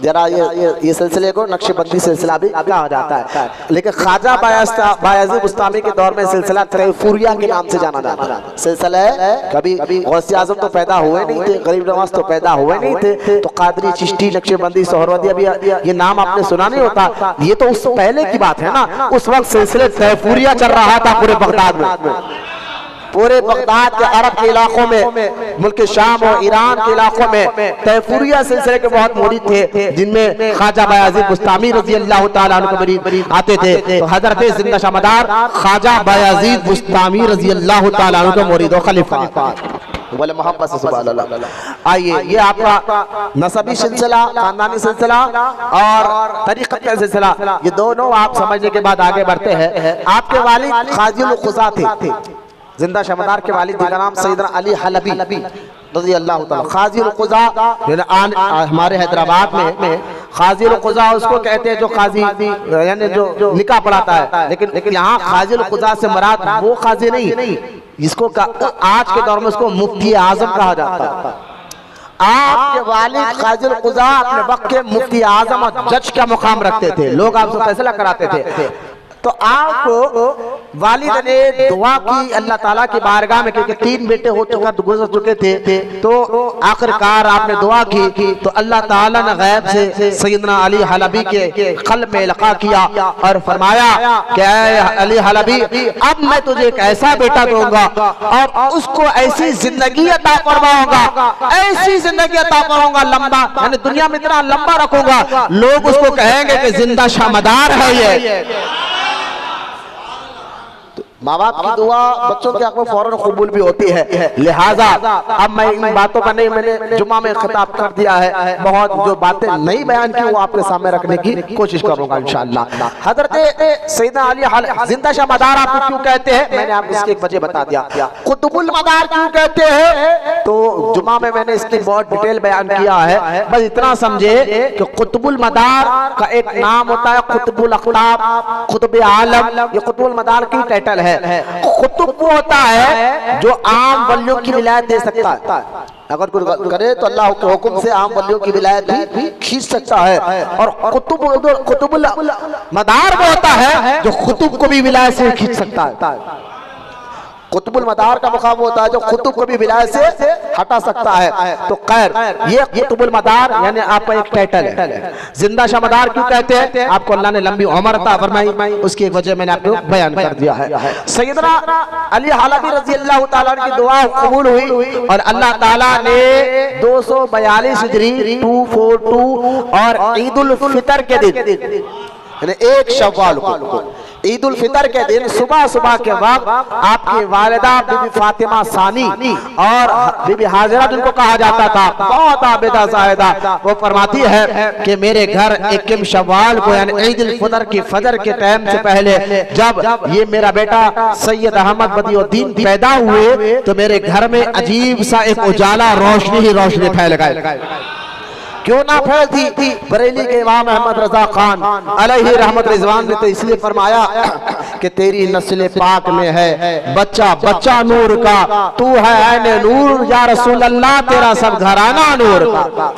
जरा ये सिलसिले को नक्शबंदी सिलसिला भी कहा जाता है, लेकिन ख्वाजा बायज़ीद बुस्तामी के दौर में सिलसिला तैफूरिया के नाम से जाना जाता है। सिलसिला है कभी गौसे आज़म तो पैदा हुए नहीं थे, गरीब नवाज तो पैदा हुए नहीं थे, तो कादरी चिश्ती नक्शबंदी सोहरवर्दी अभी ये नाम आपने सुना नहीं होता, ये तो उस पहले की बात है ना। उस वक्त सिलसिले तैफूरिया चल रहा था पूरे बगदाद में, पूरे बगदाद के अरब के इलाकों में, मुल्क शाम और ईरान के इलाकों में तैफूरिया सिलसिले के बहुत मुरीद थे, जिनमें ख्वाजा बायज़ीद बुस्तामी रज़ी अल्लाह ताला अन्हु के मुरीद आते थे। तो हजरत जिंदा शाह मदार ख्वाजा बायज़ीद बुस्तामी रज़ी अल्लाह ताला अन्हु के मुरीद और खलीफा। बोले मोहब्बत से सुभान अल्लाह। आइए, ये आपका नसबी सिलसिला, खानदानी सिलसिला और तरीक़त का सिलसिला, ये दोनों आप समझने के बाद आगे बढ़ते हैं। आपके वालिद क़ाज़ी क़ुज़ा थे, जिंदा शाह मदार के वालिद का नाम सैयदना अली हलबी रज़ी अल्लाह ताला। क़ाज़ी क़ुज़ा हमारे हैदराबाद में क़ाज़ी क़ुज़ा उसको कहते हैं जो क़ाज़ी यानी जो निकाह पढ़ाता है, लेकिन यहाँ क़ाज़ी क़ुज़ा से मुराद वो क़ाज़ी नहीं, इसको आज के दौर में उसको मुफ्ती आज़म कहा जाता है। आपके वालिद क़ाज़ी क़ुज़ा अपने वक्त के मुफ्ती आज़म और जज का मुकाम रखते थे, लोग आपसे फैसला कराते थे। तो आप वालिद ने दुआ की अल्लाह ताला की बारगाह में, क्योंकि 3 बेटे हो चुका गुजर चुके थे, तो आखिरकार आपने दुआ की तो अल्लाह ताला ने गैब से सैयदना अली हलबी के क़ल्ब में लक़ा किया और फरमाया कि अली हलबी, अब मैं तुझे एक ऐसा बेटा दूंगा और उसको ऐसी जिंदगी अता फरमाऊंगा, ऐसी जिंदगी अता फरमाऊंगा लंबा, यानी दुनिया में इतना लंबा रखूंगा लोग उसको कहेंगे कि जिंदा शामदार है ये। माँ बाप की दुआ बच्चों के हक में फौरन कबूल भी होती है। लिहाजा अब मैं इन बातों पर नहीं, मैंने जुमा में खिताब कर दिया है, बहुत जो बातें नहीं बयान की वो आपके सामने रखने की कोशिश करूंगा इंशाअल्लाह। हजरत सैयदना अली जिंदा शामदार आपको क्यों कहते हैं, मैंने आपको इसकी एक वजह बता दिया। कुतुबुल मदार क्यों कहते हैं, तो जुमा में मैंने इसकी बहुत डिटेल बयान किया है। बस इतना समझे कि कुतुबुल मदार का एक नाम होता है कुतुबुल अख्ताब, कुतुब आलम, ये कुतुबुल मदार की टाइटल है। कुतुब वो होता है जो आम वलियों की विलायत दे सकता है, अगर कोई करे तो अल्लाह के हुक्म से आम वलियों की विलायत भी खींच सकता है। और कुतुबुल मदार वो होता है जो कुतुब को भी विलायत से खींच सकता है। कुतुबुल मदार का मुकाम होता है जो कुतुब को भी विलायत से हटा सकता है। तो खैर ये कुतुबुल मदार यानी आपका एक टाइटल है। जिंदा शामदार क्यों कहते हैं, आपको अल्लाह ने लंबी उम्र अता फरमाई, उसकी एक वजह मैंने आपको बयान कर दिया है। सैयदना अली हलबी रज़ी अल्लाह ताला की दुआ कबूल हुई और अल्लाह ताला ने 242 हिजरी 242 और ईद उल फितर के दिन यानी 1 शव्वाल को ईद उल फितर के दिन सुबह सुबह के वक्त आपकी वालिदा बीबी फातिमा सानी और बीबी हाजिरा जिनको कहा जाता था, बहुत आबिदा ज़ाहिदा, वो फरमाती है कि मेरे घर 1 शव्वाल को यानी ईद उल फितर की फजर के टाइम से पहले जब ये मेरा बेटा सैयद अहमद बदियुद्दीन पैदा हुए तो मेरे घर में अजीब सा एक उजाला, रोशनी ही रोशनी फैल गई। क्यों ना फैलती, बरेली के इमाम अहमद रजा खान अलैहि रहमत रिजवान ने तो इसलिए फरमाया कि तेरी नस्ल पाक में है बच्चा बच्चा नूर का, तू है ऐने नूर या रसूल अल्लाह, तेरा सब घराना नूर का।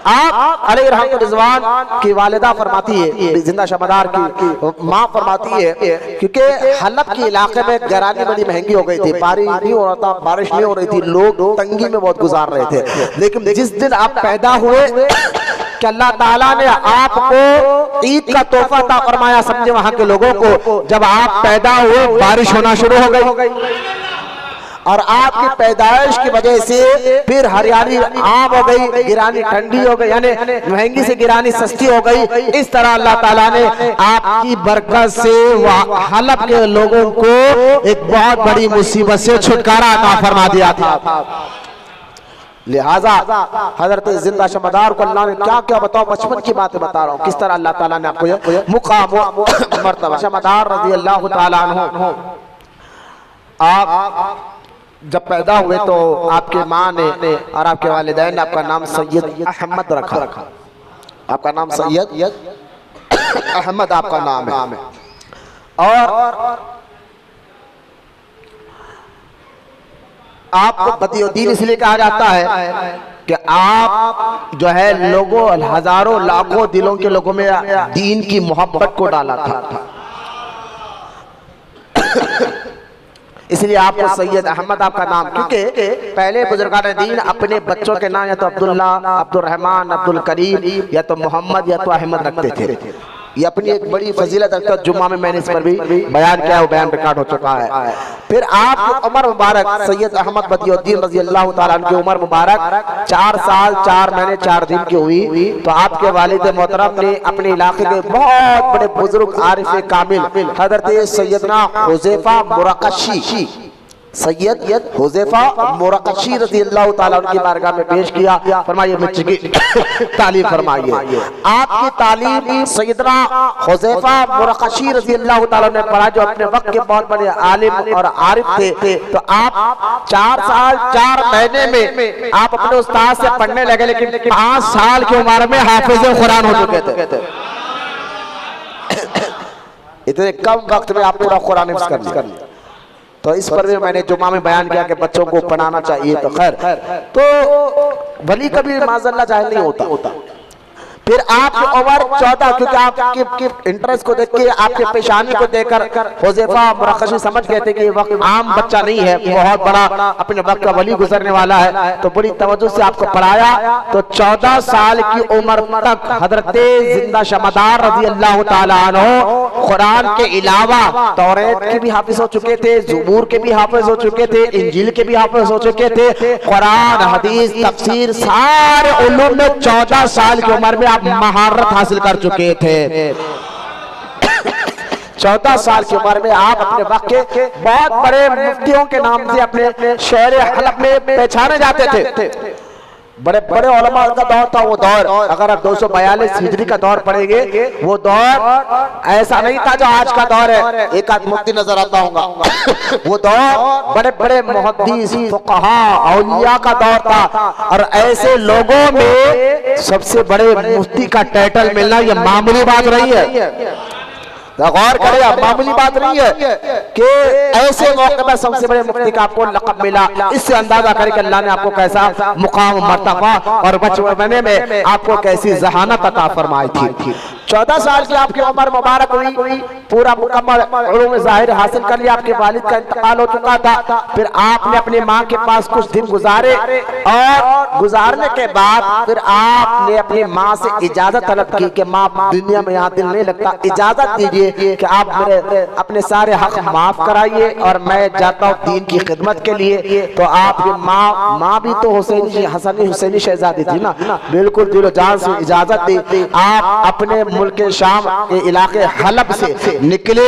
आप अलैहि रहमत रिजवान की वालिदा फरमाती है, जिंदा शामदार की माँ फरमाती है, क्योंकि हलब के इलाके में गरानी बड़ी महंगी हो गई थी, बारिश नहीं हो रहा था, बारिश नहीं हो रही थी, लोग तंगी में बहुत गुजार रहे थे। लेकिन जिस दिन आप पैदा हुए कि अल्लाह ताला ने आपको ईद का तोहफा अता फरमाया, समझे वहां के लोगों को, जब आप पैदा हुए बारिश होना शुरू हो गई और आपकी पैदाइश की वजह से फिर हरियाली आम हो गई, गिरानी ठंडी हो गई, यानी महंगी से गिरानी सस्ती हो गई। इस तरह अल्लाह ताला ने आपकी बरकत से हलब के लोगों को एक बहुत बड़ी मुसीबत से छुटकारा अता फरमा दिया था। लिहाजा हजरत जिंदा शामदार को अल्लाह ने क्या क्या बताओ, बचपन की बातें बता रहा हूँ, किस तरह अल्लाह ताला ने आपको ये मुकाम मर्तबा। शामदार रज़ी अल्लाह ताला अन्हु आप जब पैदा हुए तो आपके माँ ने और आपके वालिदैन ने आपका नाम सैयद अहमद रखा। आपका नाम सैयद अहमद आपका नाम है। और आपको बदियुद्दीन इसलिए कहा जाता है कि आप जो है लोगों, हजारों लाखों दिलों के लोगों में दीन की मोहब्बत को डाला था, इसलिए आपको सैयद अहमद आपका नाम, क्योंकि पहले बुजुर्गान दीन अपने बच्चों के नाम या तो अब्दुल्ला, अब्दुल रहमान, अब्दुल करीम या तो मोहम्मद या तो अहमद रखते थे। ये अपनी एक बड़ी फजीलत रखता है, जुम्मा में मैंने इस पर भी बयान किया, वो बयान रिकॉर्ड हो चुका है। फिर आप उमर मुबारक सैयद अहमद बदियुद्दीन रज़ी अल्लाह ताला अन्हु की उम्र मुबारक 4 साल 4 महीने 4 दिन की हुई तो आपके वालिद मोहतरम ने अपने इलाके के बहुत बड़े बुजुर्ग आरिफ कामिल हजरत सैयदना हुज़ैफा मुरक़शी, सैयद हुज़ैफा मुरक़शी रज़ी अल्लाह ताला उनकी बारगाह में पेश किया। फरमाइए बच्चे की तालीम फरमाइए। आपकी तालीम सैयदना हुज़ैफा मुरक़शी रज़ी अल्लाह ताला ने पढ़ा, जो अपने वक्त के बहुत बड़े आलिम और आरिफ थे। तो आप 4 साल 4 महीने में आप अपने उस्ताद से पढ़ने लगे, लेकिन 5 साल की उम्र में हाफिज़ कुरान हो चुके थे। इतने कम वक्त में आप पूरा कुरान हिफ्ज़ कर लिया। तो इस पर भी मैंने जुमा में बयान किया कि बच्चों को पढ़ाना चाहिए। तो खैर, तो वली कभी माज़अल्लाह जाहिल नहीं होता। फिर आपकी उम्र 14, क्योंकि आपके इंटरेस्ट को देख के, आपके पेशानी को देखकर हुज़ैफा मुरक़शी समझ गए थे कि ये वक्त आम बच्चा नहीं है, बहुत बड़ा अपने वक्त का वली गुजरने वाला है। तो बड़ी तवज्जो से आपको पढ़ाया। तो 14 साल की उम्र तक हजरत जिंदा शमदार रज़ी अल्लाह ताला अन्हु कुरान के अलावा तौरात के भी हाफिज हो चुके थे, ज़बूर के भी हाफिज हो चुके थे, इंजील के भी हाफिज हो चुके थे। कुरान, हदीस, तफसीर, सारे उलूम में 14 साल की उम्र में आप महारत हासिल कर चुके थे। 14 साल की उम्र में आप अपने वक्त के बहुत बड़े मुफ्तियों के नाम से अपने शहर हलब में पहचाने जाते थे। बड़े बड़े उलमा का दौर था वो दौर। अगर आप 242 हिजरी का दौर पढ़ेंगे, वो दौर ऐसा नहीं था जो आज का दौर है, एक आध मुफ्ती नजर आता होगा। वो दौर बड़े बड़े मुहद्दिस, फुक़हा, औलिया का दौर था। और ऐसे लोगों में सबसे बड़े मुफ्ती का टाइटल मिलना ये मामूली बात नहीं है। गौर करें, अब मामूली बात नहीं है कि ऐसे मौके पर सबसे बड़े मुफ्ती का आपको लक़ब मिला। इससे अंदाजा करें कि अल्लाह ने आपको कैसा मुकाम, मर्तबा और बचपने में आपको कैसी ज़हानत अता फरमाई थी। 14 साल की आपकी उम्र मुबारक हुई, पूरा मुकम्मल उलूम ज़ाहिर हासिल कर लिया। आपके वालिद का इंतकाल हो चुका था। फिर आपने अपनी माँ के पास कुछ दिन गुजारे और गुजारने के बाद फिर आपने अपनी माँ से इजाजत तलब की कि माँ, दुनिया में यहाँ दिल नहीं लगता, इजाजत दीजिए कि आप मेरे अपने सारे हक माफ कराइए और मैं जाता हूँ दीन की खिदमत के लिए। तो आपकी माँ भी तो हुसैनी शहजादी थी ना, बिल्कुल दिलो जान से इजाजत दी। आप अपने मुल्क शाम के इलाके हलब से निकले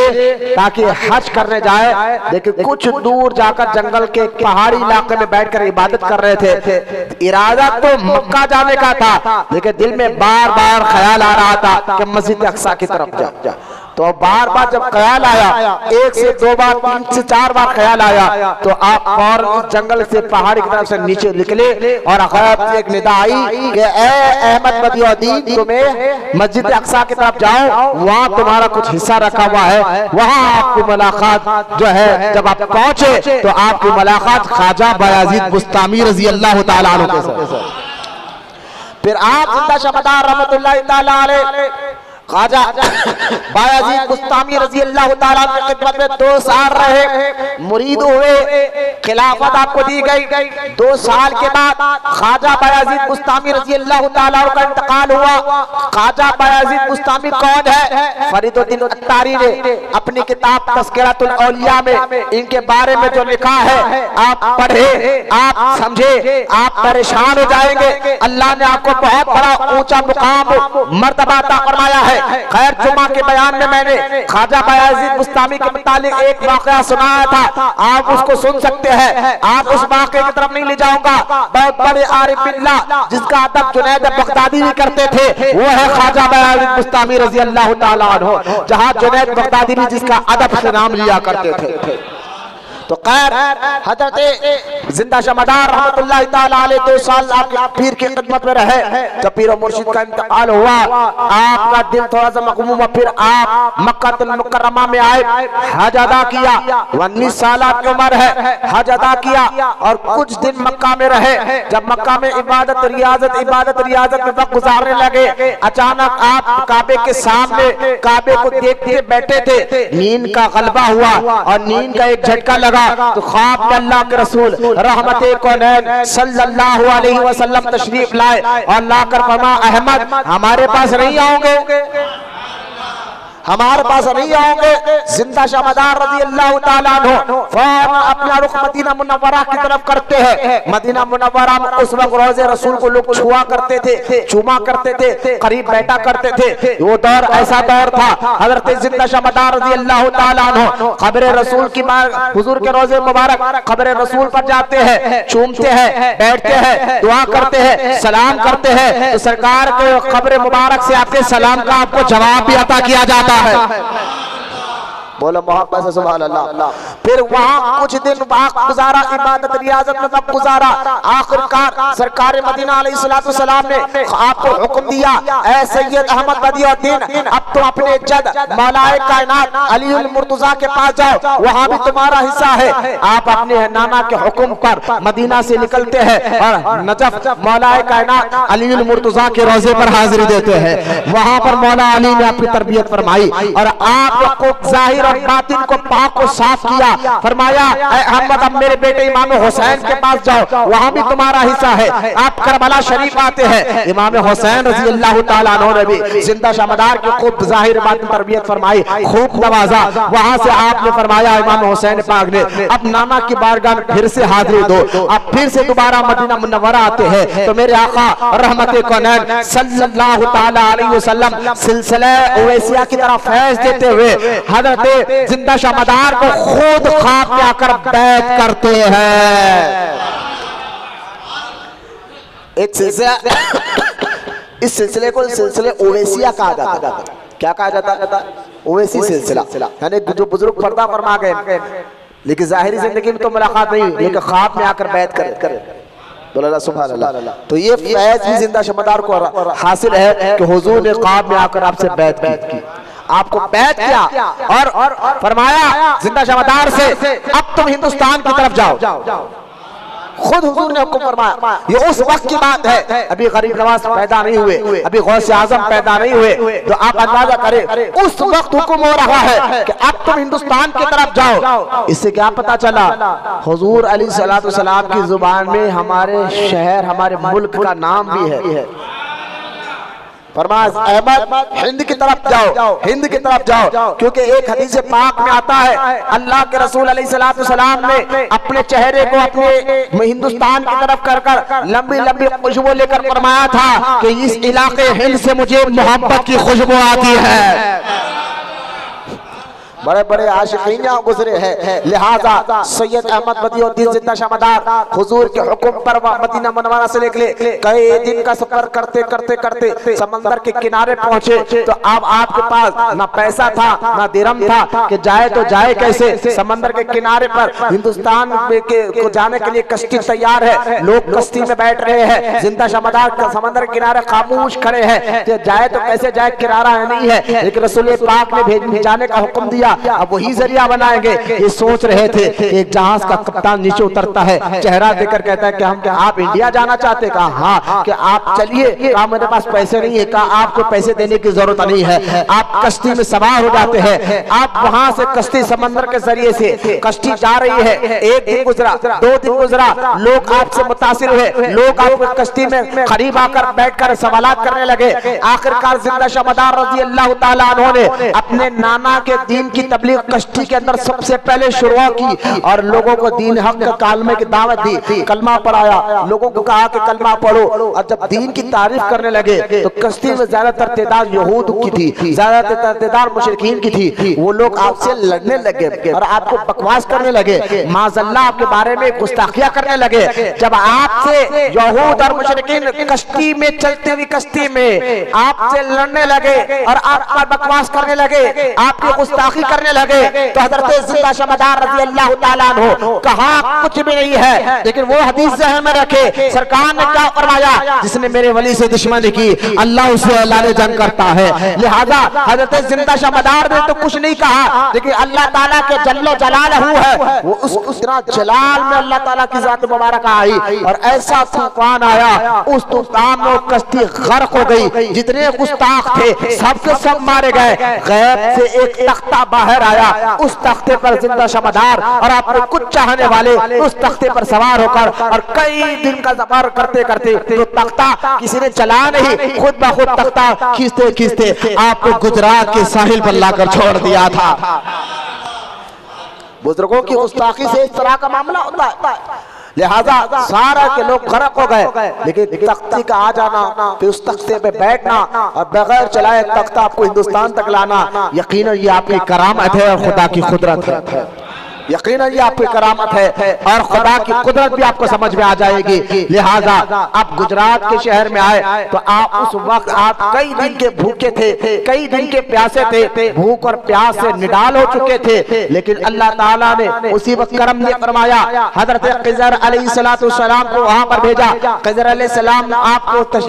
ताकि हज करने जाए, लेकिन कुछ दूर जाकर जंगल के पहाड़ी इलाके में बैठकर इबादत कर रहे थे। इरादा तो मक्का जाने का था, लेकिन दिल में बार बार ख्याल आ रहा था कि मस्जिद अक्सा की तरफ जा। तो बार बार जब ख्याल आया, 1 से 2 बार, 3 से 4 बार ख्याल आया, तो आप और जंगल से, पहाड़ी की तरफ से नीचे निकले और गैब से एक निदा आई कि ए अहमद बदियुद्दीन, तुम्हें मस्जिद अक्सा की तरफ जाओ, वहाँ तुम्हारा कुछ हिस्सा रखा हुआ है। वहाँ आपकी मुलाकात जो है, जब आप पहुंचे तो आपकी मुलाकात ख्वाजा बायजीद बुस्तामी रज़ी अल्लाह ताला अन्हु के साथ। फिर आप जिंदा शमदार रहमतुल्लाहि ताला अलैह ख्वाजा बायजीद बुस्तामी रज़ी अल्लाह ताला की खिदमत में 2 साल रहे, मुरीद हुए, खिलाफत आपको दी गई। 2 साल के बाद ख्वाजा बायजीद बुस्तामी रज़ी अल्लाह ताला का इंतकाल हुआ। ख्वाजा बायजीद बुस्तामी कौन है? फरीदुद्दीन अत्तारी ने अपनी किताब तज़किरतुल औलिया में इनके बारे में जो लिखा है, आप पढ़े, आप समझे, आप परेशान हो जाएंगे। अल्लाह ने आपको बहुत बड़ा ऊंचा मुकाम, मर्तबा अता फरमाया है। खैर, जुमा के बयान में मैंने ख्वाजा बायजीद बुस्तामी के मुतालिक एक वाक़या सुनाया था, आप उसको सुन सकते हैं। आप उस वाक़े की तरफ नहीं ले जाऊंगा। बहुत बड़े आरिफ बिल्लाह जिसका अदब जुनैद बगदादी भी करते थे, वो है ख्वाजा बायजीद बुस्तामी रज़ी अल्लाह ताला अन्हु, जहां जुनैद बगदादी भी जिसका अदब से नाम लिया करते थे। तो खैर, हजरत जिंदा शमदार रहमतुल्लाहि ताला अलैह 2 साल आपके पीर की खिदमत में रहे। जब पीर और मुर्शिद का इंतकाल हुआ, आपका दिल थोड़ा सा मखमूम हुआ। फिर आप मक्का मुकर्रमा में आए, हज अदा किया। 19 साल आपकी उम्र है, हज अदा किया और कुछ दिन मक्का में रहे। जब मक्का में इबादत रियाजत में वक्त गुजारने लगे, अचानक आप काबे के सामने काबे को देखते बैठे थे। नींद का गलबा हुआ और नींद का एक झटका लगा। तो ख्वाब में अल्लाह के रसूल रहमते कौनैन सल्लल्लाहु अलैहि वसल्लम तशरीफ लाए और लाकर फरमा, अहमद हमारे पास नहीं आओगे, हमारे पास नहीं आओगे। जिंदा शमदार रज़ी अल्लाह ताला अन्हु फौरन अपना रुख मदीना मुनव्वरा की तरफ करते हैं। मदीना मुनव्वरा में उस वक्त रोज़े रसूल को लोग छुआ करते थे, चूमा करते थे, करीब बैठा करते थे। वो दौर ऐसा दौर था। हज़रत जिंदा शमदार रज़ी अल्लाह ताला अन्हु क़ब्र रसूल की, हुजूर के रोज़े मुबारक क़ब्र रसूल पर जाते हैं, चूमते हैं, बैठते हैं, दुआ करते हैं, सलाम करते हैं। तो सरकार के क़ब्र मुबारक से आपके सलाम का आपको जवाब भी अता किया जाता है। बोलो मोहब्बत से सुभान अल्लाह। फिर वहाँ कुछ दिन वक्त गुजारा, इबादत रियाजत में वक्त गुजारा। आखिरकार सरकार मदीना अलैहिस्सलाम ने आपको हुक्म दिया, ऐ सैयद अहमद बदियुद्दीन, अब तुम अपने जद मौलाए कायनात अलीउल मुर्तजा के पास जाओ, वहाँ भी तुम्हारा हिस्सा है। आप अपने नाना के हुक्म पर मदीना से निकलते हैं और नजफ मौलाए कायनात अलीउल मुर्तजा के रोजे पर हाजिरी देते हैं। वहाँ पर मौला अली ने आपकी तरबियत फरमाई और आपको जाहिर और बातिन को पाक को साफ किया। फरमाया, अहमद अब मेरे बेटे इमाम हुसैन के पास जाओ, वहाँ भी तुम्हारा हिस्सा है। आप करबला शरीफ आते हैं, इमाम हुसैन रज़ी अल्लाह तआला अन्हु ने भी जिंदा शमदार की खूब जाहिर बातिन तरबियत फरमाई, खूब नवाजा। वहाँ से आपने फरमाया इमाम हुसैन पाक ने अब नाना की बारगाह में फिर से हाजिरी दो। अब फिर से दोबारा मदीना मुनव्वरा आते हैं तो मेरे आका रहमत कौनैन सल्लल्लाहु तआला अलैहि वसल्लम सिलसिला उवैसिया की तरफ फैज देते हुए हजरत जिंदा शमदार को खुद ख्वाब में आकर बैत करते हैं। एक सिलसिला इस सिलसिले को सिलसिले उवैसिया कहा जाता है। क्या कहा जाता है? उवैसी सिलसिला, यानी जो बुजुर्ग पर्दा फरमा गए लेकिन जाहिरी जिंदगी में तो मुलाकात नहीं, लेकिन ख्वाब में आकर बैत करे। बोला सुभान अल्लाह। तो ये फैज भी जिंदा शमदार को हासिल है कि हुजूर ने ख्वाब में आकर आपसे बैत की, आपको बैत किया और फरमाया जिंदा शमदार से अब तुम हिंदुस्तान की तरफ जाओ। खुद हुजूर ने हुक्म फरमाया। ये उस वक्त की बात है, अभी गरीब नवाज पैदा नहीं हुए, अभी गौसे आजम पैदा नहीं हुए। तो आप अंदाजा करें उस वक्त हुक्म हो रहा है कि अब तुम हिंदुस्तान की तरफ जाओ। इससे क्या पता चला? हुजूर अलैहिस्सलाम की जुबान में हमारे शहर, हमारे मुल्क का नाम भी है। फरमाया अहमद हिंद की तरफ जाओ, हिंद की तरफ जाओ, क्योंकि एक हदीस पाक में आता है अल्लाह के रसूल अलैहिस्सलाम ने अपने चेहरे को अपने हिंदुस्तान की तरफ कर लंबी लंबी खुशबू लेकर फरमाया था कि इस इलाके हिंद से मुझे मोहब्बत की खुशबू आती है। बड़े बड़े आशिकीन यहाँ गुजरे हैं, लिहाजा सैयद अहमद बदियुद्दीन जिंदा शमदार हुजूर के हुक्म पर मदीना मुनव्वरा से निकले। कई दिन का सफर करते करते करते समंदर के किनारे पहुंचे तो अब आपके पास ना पैसा था ना दिरहम था कि जाए तो जाए कैसे। समंदर के किनारे पर हिंदुस्तान को जाने के लिए कश्ती तैयार है, लोग कश्ती में बैठ रहे हैं, जिंदा शमदार समंदर के किनारे खामोश खड़े हैं। जाए तो कैसे जाए, किरारा नहीं है, लेकिन रसूल पाक ने जाने का हुक्म दिया। अब वही जरिया बनाएंगे। ये सोच रहे थे एक जहाज का कप्तान नीचे उतरता है, चेहरा देकर कहता है कि हम क्या आप इंडिया जाना चाहते? कहा हाँ। कि आप चलिए, कहा मेरे पास पैसे नहीं है। कहा आपको पैसे देने की जरूरत नहीं है, आप कश्ती में सवार हो जाते हैं। आप वहां से कश्ती समंदर के जरिए से कश्ती जा रही है। एक दिन गुजरा, 2 दिन गुजरा, लोग आपसे मुतासिर हुए, लोग आपको कश्ती में करीब आकर बैठकर सवालात करने लगे। आखिरकार जिंदा शमदार रज़ी अल्लाह तआला अन्हु ने अपने नाना के दीन की तबलीग कश्ती के अंदर सबसे पहले शुरुआत की और लोगों को दीन हक का कालमे की दावत दी। कलमा पढ़ाया, लोगों को कहा कि कलमा पढ़ो। और जब दीन की तारीफ करने लगे तो कश्ती में ज्यादातर तादाद यहूद की थी, ज्यादातर तादाद मुशरिकीन की थी। वो लोग आपसे लड़ने लगे और आपको बकवास करने लगे, माज़अल्लाह आपके बारे में गुस्ताखियां करने लगे। जब आपसे यहूद और मुशरिकीन कश्ती में चलते हुए कश्ती में आपसे लड़ने लगे और आप पर बकवास करने लगे, आपकी गुस्ताखी करने लगे, तो हज़रत जिंदा शमदार रज़ी अल्लाह तआला अन्हु कहा कुछ भी नहीं है। लेकिन वो हदीस ज़हन में रखे, सरकार ने क्या फरमाया, जिसने मेरे वली से दुश्मनी की अल्लाह उसे अल्लाह ने जंग करता है। लिहाजा हज़रत जिंदा शमदार ने तो कुछ नहीं कहा, लेकिन अल्लाह ताला के जल्लो जलालहू है, वो उस जलाल में अल्लाह ताला की जात मुबारक आई और ऐसा तूफान आया, उस तूफान में कश्ती गर्क हो गई। जितने गुस्ताख थे सबके सब मारे गए। गैब से एक तख्ता बाहर आया, उस तख्ते पर जिंदा शमदार और आपको कुछ चाहने वाले उस तख्ते पर सवार होकर और कई दिन का सफर करते करते तो तख्ता किसी ने चला नहीं, खुद ब खुद तख्ता खींचते खींचते आपको गुजरात के साहिल पर लाकर छोड़ दिया था। बुजुर्गों की गुस्ताखी से इस तरह का मामला होता है। लिहाजा सारा के लोग गर्क हो गए, लेकिन तख्ती का आ जाना, फिर उस तख्ते पे बैठना और बगैर चलाए तख्ता आपको हिंदुस्तान तक लाना, यकीनन ये आपकी करामत है और खुदा की कुदरत है। यकीनन ये आपकी करामत है और खुदा की कुदरत भी आपको समझ में आ जाएगी। लिहाजा आप गुजरात के शहर में आए तो आप उस वक्त आप कई दिन के भूखे थे, कई दिन के प्यासे थे, भूख और प्यास से निडाल हो चुके थे, लेकिन अल्लाह ताला ने उसी वक्त करम ने फरमाया, हजरत खिज़र अलैहिस्सलाम को वहां पर भेजा। खिज़र अलैहिस्सलाम ने आपको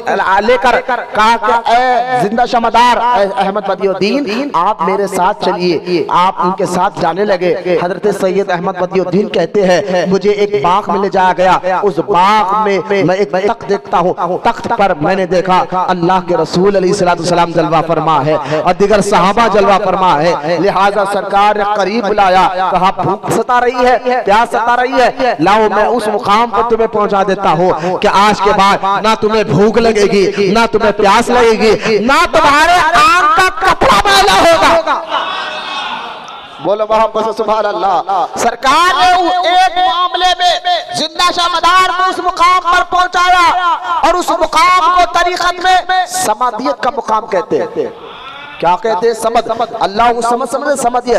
लेकर कहा कि ए जिंदा शमदार अहमद बदियुद्दीन, आप मेरे साथ चलिए। आप उनके साथ जाने लगे। हजरत सैयद अहमद बदियुद्दीन कहते हैं मुझे एक बाग में ले जाया गया। उस बाग में मैं एक तख्त देखता हूँ, तख्त पर मैंने देखा अल्लाह के रसूल अलैहिस्सलाम जलवा फरमा है और दिगर सहाबा जलवा फरमा है। लिहाजा सरकार ने करीब बुलाया, कहा भूख सता रही है, प्यास सता रही है, लाओ मैं उस मुकाम पर तुम्हें पहुंचा देता हूँ कि आज के बाद ना तुम्हें भूख लगेगी, ना तुम्हें प्यास लगेगी, ना तुम्हारे आंख का कपड़ा मैला होगा। बोलो मोहब्बत सुभान अल्लाह। सरकार ने एक मामले में जिंदा शमदार को उस मुकाम पर पहुंचाया और उस मुकाम को तरीक़त में समादियत का मुकाम कहते हैं। क्या कहते हैं? समद। अल्लाह समझ समझिए।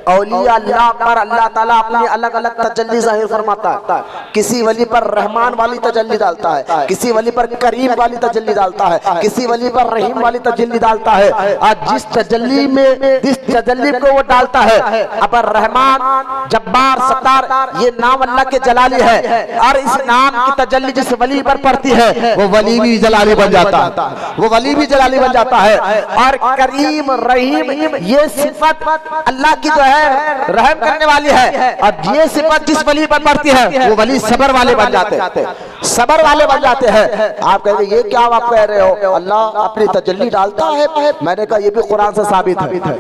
औलिया अल्लाह पर अल्लाह ताला अपनी अलग अलग तजल्ली जाहिर फरमाता है। किसी वली पर रहमान वाली तजल्ली डालता है, किसी वली पर करीम वाली तजल्ली डालता है, किसी वली पर रहीम वाली तजल्ली डालता है। और जिस तजल्ली में जिस तजल्ली को वो डालता है, अब रहमान जब्बार सत्तार ये नाम अल्लाह के जलाली है और इस नाम की तजल्ली जिस वली पर पड़ती है वो वली भी जलाली बन जाता है, वो वली भी जलाली बन जाता है। और करीम रहीम ये सिफत अल्लाह की जो है रहम करने वाली है और ये सिफत जिस वली पर पड़ती है वो वली सबर वाले बन जाते हैं, सबर वाले बन जाते हैं। आप कहेंगे ये क्या आप कह रहे हो? अल्लाह अपनी तजल्ली डालता है। मैंने कहा ये भी कुरान से साबित है।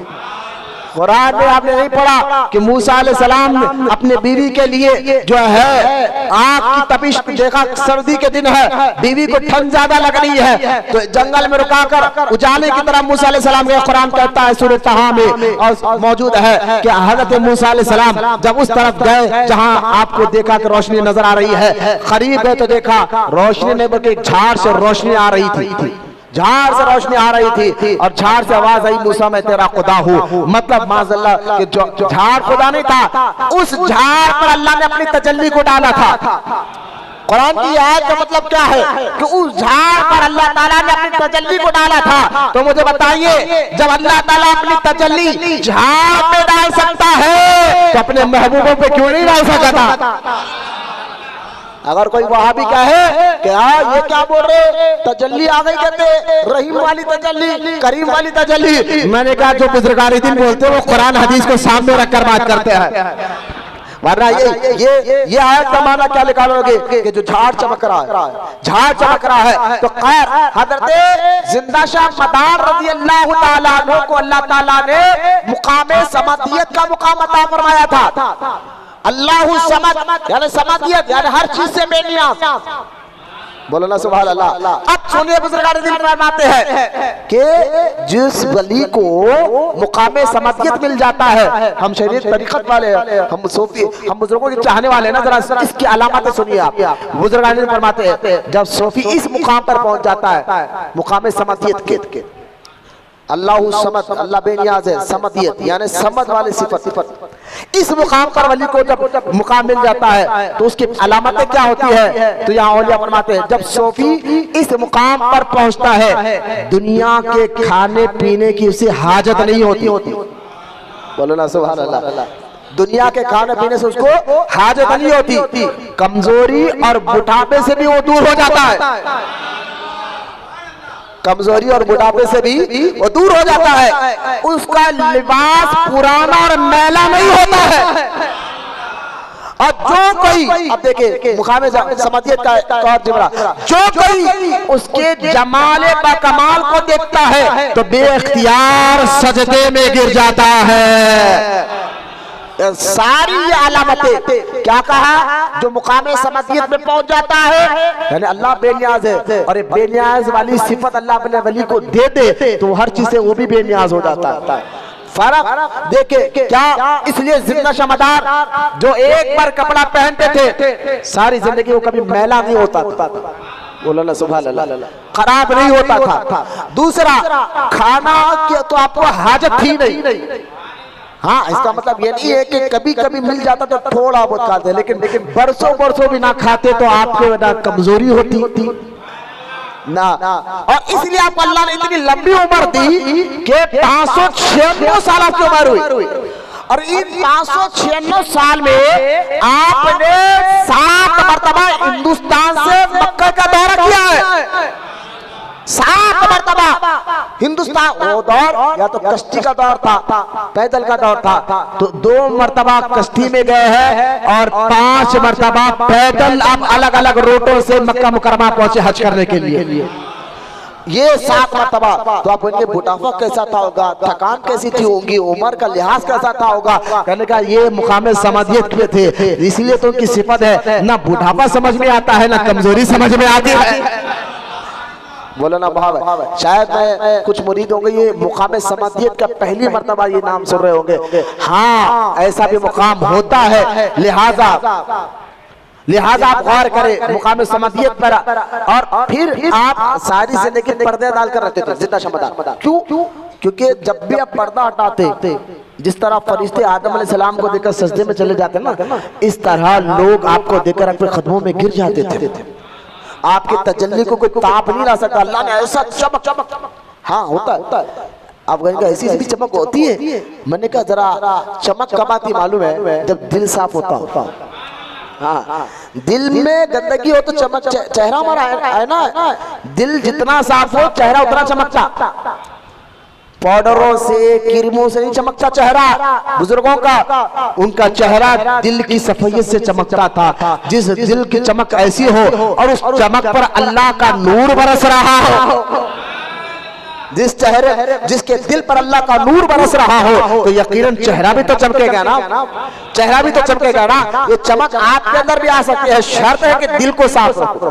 कुरान में आपने नहीं पढ़ा कि मूसा अलैहिस्सलाम ने अपने बीवी के लिए जो है आग की तपिश देखा, सर्दी के दिन है, बीवी को ठंड ज्यादा लग रही है तो जंगल में रुकाकर उजाले की तरफ मूसा अलैहिस्सलाम का कुरान कहता है सूरह तहा में और मौजूद है कि हजरत मूसा अलैहिस्सलाम जब उस तरफ गए जहां आपको देखा कि रोशनी नजर आ रही है, करीब गए तो देखा रोशनी नहीं बल्कि झाड़ से रोशनी आ रही थी, झाड़ से रोशनी आ रही थी और झाड़ से आवाज आई मूसा मैं तेरा खुदा हूँ। मतलब माज़अल्लाह कि जो झाड़ खुदा नहीं था, उस झाड़ पर अल्लाह ने अपनी तजल्ली को डाला था। कुरान की आयत का मतलब क्या है कि उस झाड़ पर अल्लाह ताला ने अपनी तजल्ली को डाला था। तो मुझे बताइए जब अल्लाह ताला अपनी तजल्ली झाड़ पे डाल सकता है तो अपने महबूबों पे क्यों नहीं डाल सकता था? अगर कोई वहां भी कहे कि ये क्या बोल रहे, तजल्ली आ गई, कहते रहीम वाली तजल्ली, करीम वाली तजल्ली। मैंने कहा जो बुजुर्गानी दिन बोलते हैं वो कुरान हदीस को सामने रखकर बात करते हैं, वरना ये आयत का माना क्या निकालोगे कि जो झाड़ चमक रहा है, झाड़ चमक रहा है। तो खैर हजरत जिंदा शाह मदार रज़ियल्लाहु ताला अन्हु को अल्लाह ताला ने मुकामे समदियत का मुकाम अता फरमाया था। अल्लाहु समद यानी समदियत यानी हर चीज से बेनियाज। बोलो ना सुभान अल्लाह। अब सुनिए बुजुर्गान दिन फरमाते हैं कि जिस वली को मुकामे समदियत मिल जाता है, हम शरीयत तरीकत वाले, हम सूफी, हम बुजुर्गों के चाहने वाले ना, जरा इसकी अलामतें सुनिए आप। बुजुर्गान दिन फरमाते हैं जब सूफी इस मुकाम पर पहुंच जाता है मुकामे समदियत के, अल्लाहु समद, अल्लाह बेनियाज है, समदियत यानी समद वाली सिफत, इस मुकाम पर वली को जब मुकाम मिल जाता है तो उसकी अलामतें क्या होती है? तो यहाँ औलिया फरमाते हैं जब सूफी इस मुकाम पर पहुंचता है दुनिया के खाने पीने की उसे हाजत नहीं होती। बोलो ना सुभान अल्लाह। दुनिया के खाने पीने से उसको हाजत नहीं होती, कमजोरी और बुढ़ापे से भी वो दूर हो जाता है, कमजोरी और बुढ़ापे से भी वो दूर हो जाता है। उसका लिबास पुराना और मैला नहीं होता है। और जो कोई अब देखिए मुकामे समदियत का जिमरा, जो कोई उसके जमाले बा कमाल को देखता है तो बेइख्तियार सजदे में गिर जाता है। सारी ये अलामतें क्या कहा, जो मुकामे समदियत में पहुंच जाता है यानी अल्लाह बेनियाज है और ये बेनियाज वाली सिफत अल्लाह अपने वली को दे दे तो हर चीज से वो भी बेनियाज हो जाता है। फर्क देखे क्या, इसलिए जिंदा शमदार जो एक बार कपड़ा पहनते थे सारी जिंदगी वो कभी मैला नहीं होता था। बोलो ना सुभान अल्लाह। खराब नहीं होता था। दूसरा खाना की तो आपको हाजत थी नहीं, हाँ, इसका मतलब ये नहीं है कि कभी कभी मिल जाता तो थोड़ा बहुत खाते, लेकिन बरसों बरसों भी ना खाते तो आपके ना कमजोरी होती ना। और इसलिए आपको अल्लाह ने इतनी लंबी उम्र दी कि 596 साल आपकी उम्र हुई। और इन 596 साल में आपने 7 मरतबा हिंदुस्तान से मक्का का दौरा किया है। 7 मरतबा हिंदुस्तान। वो दौर या तो कश्ती का दौर था, पैदल का दौर था, तो 2 मरतबा कश्ती में गए हैं और 5 मरतबा पैदल अब अलग अलग रूटों से मक्का मुकरमा पहुंचे हज करने के लिए। ये 7 मरतबा। तो आप उनके बुढ़ापा कैसा था होगा, थकान कैसी थी होगी, उम्र का लिहाज कैसा था होगा। कहने का ये मुकाम समझियत में थे, इसलिए तो उनकी सिफत है ना बुढ़ापा समझ में आता है ना कमजोरी समझ में आती है। बोलो ना भाव। शायद मैं कुछ मुरीद होंगे ये मुकाम समझियत का पहली मरतबा ये नाम सुन रहे होंगे। हाँ, ऐसा भी मुकाम होता है, लिहाजा आप गौर करें मुकाम समझियत पर। और फिर आप सारी जिंदगी पर्दे डालकर रहते थे जिंदा शमदार। क्यों? क्योंकि जब भी आप पर्दा हटाते, जिस तरह फरिश्ते आदम अलैहिस्सलाम को देखकर सजदे में चले जाते ना, इस तरह लोग आपको देखकर अपने कदमों में गिर जाते थे। आपके तजल्ली को कोई ताप नहीं ला सकता। अल्लाह ने ऐसा चमक। हाँ, होता है। आप कहेंगे ऐसी भी चमक होती है? मैंने कहा जरा चमक कब आती मालूम है? जब दिल साफ होता। हाँ, दिल में गंदगी हो तो चमक चेहरा हमारा है ना, दिल जितना साफ हो चेहरा उतना चमकता। पाउडरों से, क्रीमों से नहीं चमकता चेहरा बुजुर्गों का। उनका चेहरा दिल की सफाई से चमकता था। जिस दिल की चमक ऐसी हो और उस चमक पर अल्लाह का नूर बरस रहा हो, जिसके दिल पर अल्लाह का नूर बरस रहा हो, तो यकीनन चेहरा भी तो चमकेगा ना, चेहरा भी तो चमकेगा ना। ये चमक आपके अंदर भी आ सकती है, शर्त है कि दिल को साफ रखो।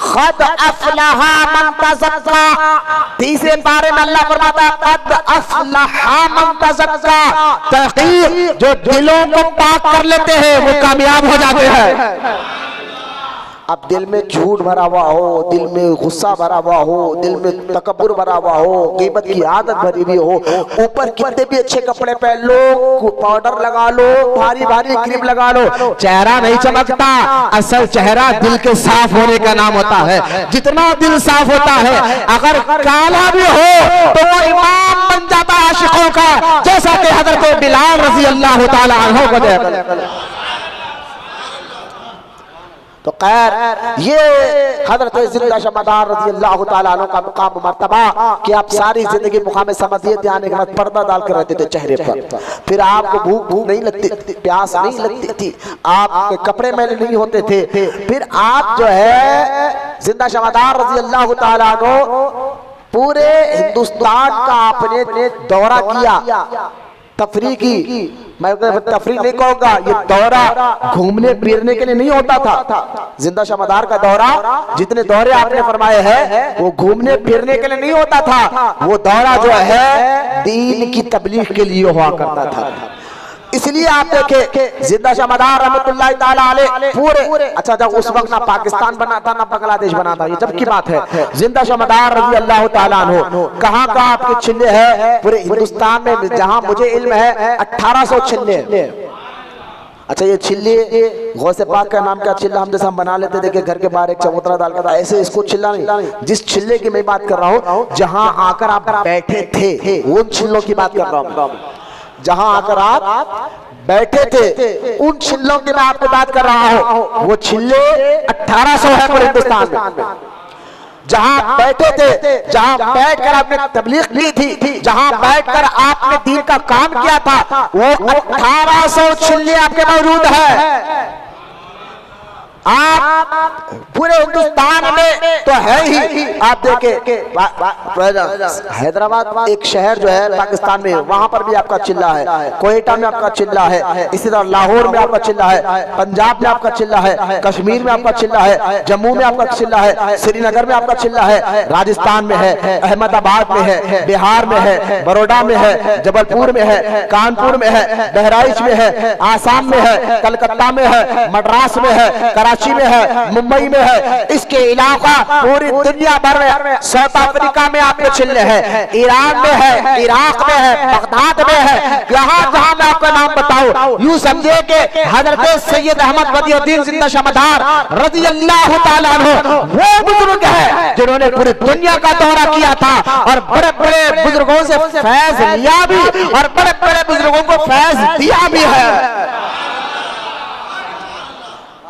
क़द अफ़लहा मन तज़क्का, 30वें पारे में अल्लाह फरमाता है क़द अफ़लहा मन तज़क्का। तहक़ीक़ जो दिलों को पाक कर लेते हैं वो कामयाब हो जाते हैं। अब दिल में झूठ भरा हुआ हो, दिल में गुस्सा भरा हुआ हो, दिल में तकब्बुर भरा हुआ हो, ग़ीबत की आदत भरी हुई हो, ऊपर कितने भी अच्छे कपड़े पहन लो, पाउडर लगा लो, भारी भारी क्रीम लगा लो, चेहरा नहीं चमकता। असल चेहरा दिल के साफ होने का नाम होता है। जितना दिल साफ होता है, अगर काला भी हो तो वो इमाम बन जाता है आशिकों का, जैसा कि हज़रत बिलाल रज़ी अल्लाह तआला अन्हु को देखा। तो खैर ये हज़रत जिंदा शमदार रज़ी अल्लाह तआला अन्हु का मुकाम मर्तबा कि आप सारी जिंदगी मुकाम समझियत आने के बाद पर्दा डालकर रहते थे चेहरे पर। फिर आपको भूख नहीं लगती, प्यास नहीं लगती थी, आपके कपड़े मैले नहीं होते थे। फिर आप जो है जिंदा शमदार रज़ी अल्लाह तआला अन्हु पूरे हिंदुस्तान का आपने दौरा किया, तफरी की। मैं तफरी नहीं कहूँगा, ये दौरा घूमने फिरने के लिए नहीं होता था। जिंदा शमदार का दौरा, जितने दौरे आपने फरमाए हैं वो घूमने फिरने के लिए नहीं होता था। वो दौरा जो है दीन की तबलीग के लिए हुआ करता था। इसलिए आप देखें जिंदा शमदार रहमतुल्लाह ताला अलैह पूरे, अच्छा जब उस वक्त ना पाकिस्तान बना था ना बांग्लादेश बना था, ये जब की बात है। जिंदा शमदार रज़ी अल्लाह ताला अन्हु कहाँ का आपके चिल्ले है पूरे हिंदुस्तान में, जहाँ मुझे इल्म है 1800 चिल्ले। अच्छा ये चिल्ले गौसे पाक का नाम क्या चिल्ला हम जैसा हम बना लेते थे कि घर के बाहर एक चबूतरा डाल कर, ऐसे इसको चिल्ला नहीं। जिस चिल्ले की मैं बात कर रहा हूँ जहाँ आकर आप बैठे थे, उन चिल्लों की बात कर रहा हूँ। जहां आकर आप बैठे थे उन चिल्लों की मैं आपको बात कर रहा हूं। वो चिल्ले 1800 है पूरे हिंदुस्तान में। जहां बैठे थे, जहां बैठकर आपने तबलीग की थी, जहां बैठकर आपने दीन का काम किया था, वो 1800 चिल्ले आपके मौजूद है। आप पूरे हिंदुस्तान में तो है ही। आप देखें हैदराबाद एक शहर जो है पाकिस्तान में, वहां पर भी आपका चिल्ला है, कोयटा में आपका चिल्ला है, इसी तरह लाहौर में आपका चिल्ला है, पंजाब में आपका चिल्ला है, कश्मीर में आपका चिल्ला है, जम्मू में आपका चिल्ला है, श्रीनगर में आपका चिल्ला है, राजस्थान में है, अहमदाबाद में है, बिहार में है, बड़ौदा में है, जबलपुर में है, कानपुर में है, बहराइच में है, आसाम में है, कलकत्ता में है, मद्रास में है, कराची में है, मुंबई में है, इसके अलावा पूरी दुनिया भर में, साउथ अफ्रीका में आपके चिल्ले है, ईरान में है, इराक में है, बगदाद में है, जहां जहां मैं आपका नाम बताऊं, यूं समझे कि हजरत सैयद अहमद बदियुद्दीन जिंदा शमदार रज़ी अल्लाह ताला अन्हु वो बुजुर्ग है जिन्होंने पूरी दुनिया का दौरा किया था और बड़े बड़े बुजुर्गों से फैज लिया भी और बड़े बड़े बुजुर्गों को फैज दिया भी है।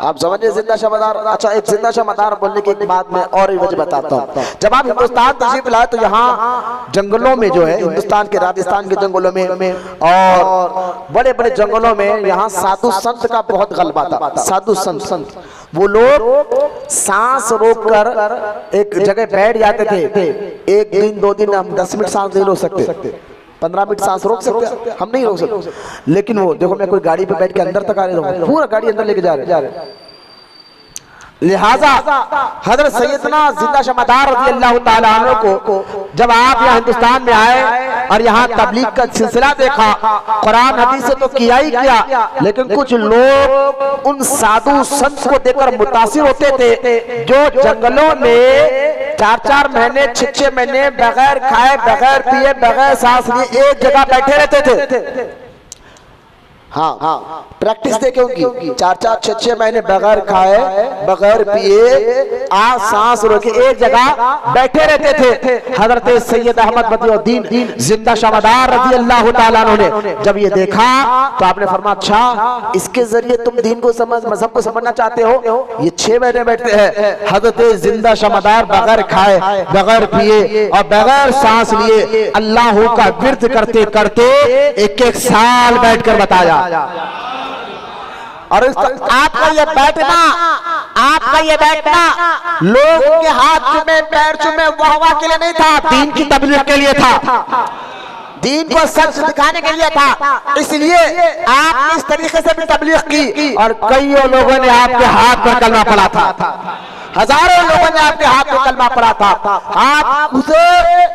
आप समझिए जिंदा शमदार। अच्छा, एक जिंदा शमदार बोलने के बाद में और ही वजह बताता हूँ। जब आप हिंदुस्तान तशरीफ लाए तो यहाँ जंगलों में जो है, हिंदुस्तान के राजस्थान के जंगलों में और बड़े बड़े जंगलों में यहाँ साधु संत का बहुत गलबा था। साधु संत वो लोग सांस रोक कर एक जगह बैठ जाते थे। एक दिन 2 दिन हम 10 मिनट सांस नहीं रोक सकते, 15 मिनट सांस रोक सकते, हम नहीं रोक सकते। लेकिन वो देखो, मैं कोई गाड़ी पे बैठ के अंदर तक आ रहा हूँ, पूरा गाड़ी अंदर लेके जा रहे। लिहाजा हजरत सैयदना जिंदा शमदार रज़ी अल्लाह ताला अन्हु को जब आप यहाँ हिंदुस्तान में आए और यहाँ तबलीग का सिलसिला देखा, कुरान हदीस से तो किया ही किया, लेकिन कुछ लोग उन साधु संत को देखकर मुतासिर होते थे जो जंगलों में 4-4 महीने 6-6 महीने बगैर खाए, बगैर पिए, बगैर सांस लिए एक जगह बैठे रहते थे। हाँ, प्रैक्टिस देखे उनकी, 4-4 6-6 महीने बगैर खाए, बगैर पिए, आप सांस रोके एक जगह बैठे रहते थे। हजरत सैयद अहमद बदियुद्दीन जिंदा शमदार रज़ी अल्लाह ताला अन्हु ने जब ये देखा तो आपने फरमाया, अच्छा इसके जरिए तुम दीन को मजहब को समझना चाहते हो? ये 6 महीने बैठते हैं। हजरत जिंदा शमदार बगैर खाए, बगैर पिए और बगैर सांस लिए अल्लाह का विर्द करते करते 1-1 साल बैठकर बताया। और आपका ये बैठना लोगों के हाथ चुमे, पैर चुमे, वाह के लिए नहीं था, दीन की तबलीग के लिए था, दीन को सच दिखाने के लिए था। इसलिए आप इस तरीके से भी तबलीग की और कईयों लोगों ने आपके हाथ पर कलमा पढ़ा था, हजारों लोगों ने आपके हाथ में कलमा पढ़ा था। आप उसे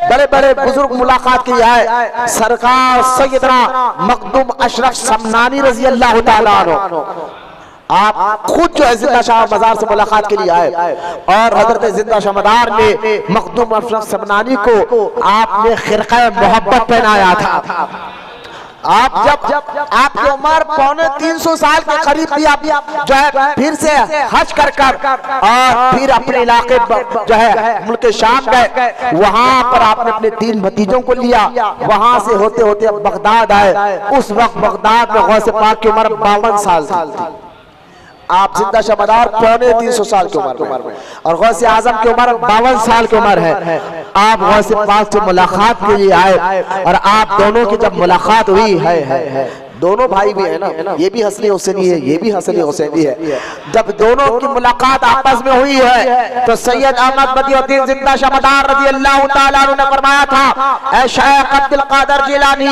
बड़े बड़े बुजुर्ग मुलाकात की है, सरकार सैयदना मखदूम अशरफ समनानी रज़ी अल्लाह ताला अन्हु आप खुद जो है जिंदा शाह मजार से मुलाकात के लिए आए और हजरत जिंदा शमदार ने मखदूम अशरफ समनानी को आपने खिरक़े मोहब्बत पहनाया था। आप जब आपकी उम्र 350 साल के करीब थी, आप जो है फिर से हज कर और फिर अपने इलाके जो है मुल्क शाम गए, वहां पर आपने अपने 3 भतीजों को लिया, वहां से होते होते बगदाद आए। उस वक्त बगदाद में गौसे पाक की उम्र 52 साल थी। आप जिंदा शमदार 350 साल की उम्र में और गौसे आजम की उम्र 52 साल की उम्र है। आप गौसे पाक से मुलाकात के लिए आए और आप दोनों की जब मुलाकात हुई है, दोनों भाई भी है ना, ये भी हसनी हुसैनी है, ये भी हसनी हुसैनी है। जब दोनों की मुलाकात आपस में हुई है तो सैयद अहमद बदियुद्दीन जिंदा शमदार रज़ी अल्लाह ताला अन्हु ने फरमाया था, ऐ शेख अब्दुल कादिर जिलानी,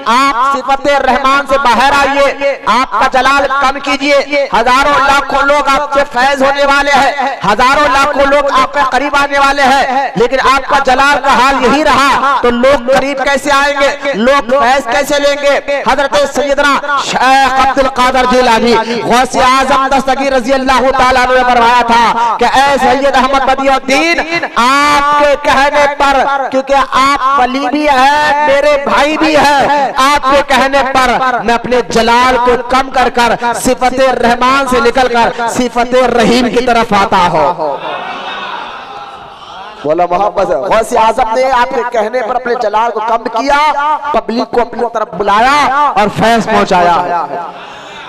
आप सिफते रहमान से बाहर आइए, आपका जलाल कम कीजिए। हजारों लाखों लोग आपसे फैज होने वाले हैं, हजारों लाखों लोग आपके करीब आने वाले हैं, लेकिन आपका जलाल का हाल यही रहा तो लोग करीब कैसे आएंगे, लोग फैज कैसे लेंगे? हजरत शेख अब्दुल कादिर जिलानी गौसे आजम दस्तगीर रज़ी अल्लाह ताला अन्हु ने फरमाया था कि ऐ सैयद अहमद बदियुद्दीन, आपके कहने पर, क्योंकि आप वली भी है, मेरे भाई भी है, आपके कहने पर मैं अपने जलाल को कम कर सिफते रहमान से निकलकर सिफते रहीम की तरफ आता हूं। बोला मोहब्बत है। गौसे आजम ने आपके कहने पर अपने जलाल को कम किया, पब्लिक को अपनी तरफ बुलाया और फैज पहुंचाया।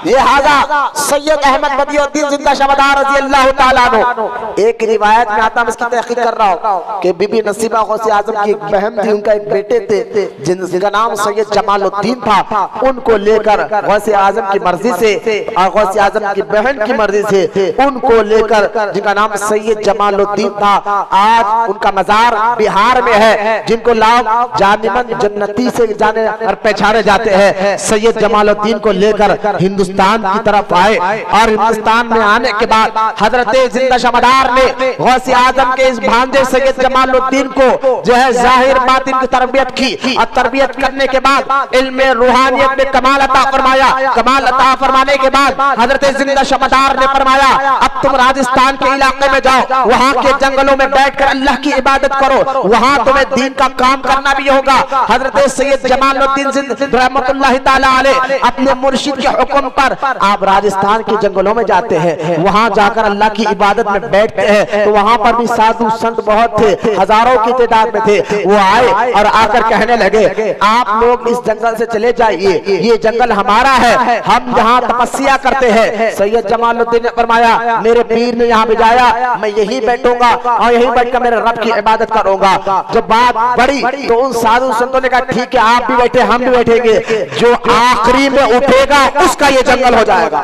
ये हाजा सैयद अहमद बदियुद्दीन जिंदा शमदार रज़ी अल्लाह ताला अन्हु। एक रिवायत में आता, मैं इसकी तहकीक कर रहा हूँ कि बीबी नसीबा गौसे आजम की एक बहन थी, उनका एक बेटे थे जिनका नाम सैयद जमालुद्दीन था। उनको लेकर गौसे आजम की मर्जी से और गौसे आजम की बहन की मर्जी से उनको लेकर, जिनका नाम सैयद जमालुद्दीन था, आज उनका मजार बिहार में है, जिनको लोग जानिमन जन्नती से जाने और पहचाने जाते हैं। सैयद जमालुद्दीन को लेकर हिंदुस्तान हिंदुस्तान की तरफ आए और हिंदुस्तान में आने के बाद हजरत जिंदा शमदार ने गौसे आजम के इस भांजे सैयद जमालुद्दीन को जो है जाहिर बातिन की तरबियत की और तरबियत करने के बाद इल्म रूहानियत में कमाल अता फरमाया। कमाल अता फरमाने के बाद हजरत जिंदा शमदार ने फरमाया अब तुम राजस्थान के इलाके में जाओ, वहां के जंगलों में बैठकर अल्लाह की इबादत करो, वहां तुम्हें दीन का काम करना भी होगा। हजरत सैयद जमालुद्दीन रहमतुल्लाह ताला अलैह अपने मुर्शिद के हुक्म पर आप राजस्थान के जंगलों में जाते हैं, वहां जाकर अल्लाह की इबादत में बैठते हैं। तो वहां पर भी साधु संत बहुत थे, हजारों की तादाद में थे। वो आए और आकर कहने लगे आप लोग इस जंगल से चले जाइए, ये जंगल हमारा है, हम यहाँ तपस्या करते हैं। सैयद जमालुद्दीन ने फरमाया मेरे पीर ने यहाँ भिजाया, मैं यही बैठूंगा और यही बैठकर मेरे रब की इबादत करूंगा। जब बात बढ़ी तो उन साधु संतों ने कहा ठीक है आप भी बैठे हम भी बैठेंगे, जो आखिरी में उठेगा उसका ये जंगल हो जाएगा,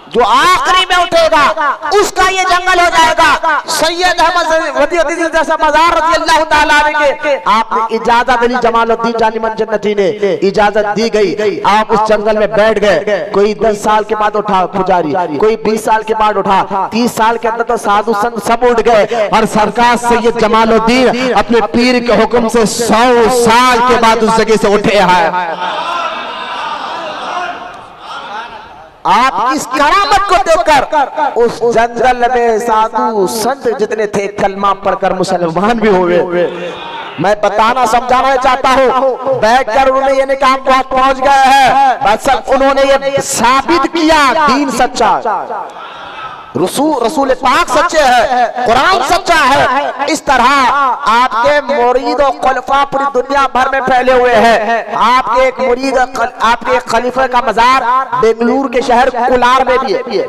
जो आखिरी में उठेगा उसका ये जंगल हो जाएगा। सैयद आपने इजाजत दी, जमालुद्दीन जानी मन जन्नती ने इजाजत दी गई, आप उस जंगल में बैठ गए। कोई 10 साल के बाद उठा पुजारी, कोई 20 साल के बाद उठा, 30 साल के अंदर तो साधु संत सब उठ गए और सरकार सैयद जमालुद्दीन अपने पीर के हुक्म से 100 साल के बाद उस जगह से उठे हैं। आप इस करामत को देखकर उस जंगल में साधु संत जितने थे कलमा पढ़कर मुसलमान भी हुए। मैं बताना समझाना चाहता हूँ, बैठकर उन्होंने ये काम पहुंच गए हैं, बस उन्होंने ये साबित किया दीन सच्चा, रसूल पाक सच्चे हैं, कुरान सच्चा है। इस तरह आपके मुरीद और खलीफा पूरी दुनिया भर में फैले हुए हैं। आपके एक मुरीद, आपके एक खलीफे का मजार बेंगलुरु के शहर कोलार में भी है।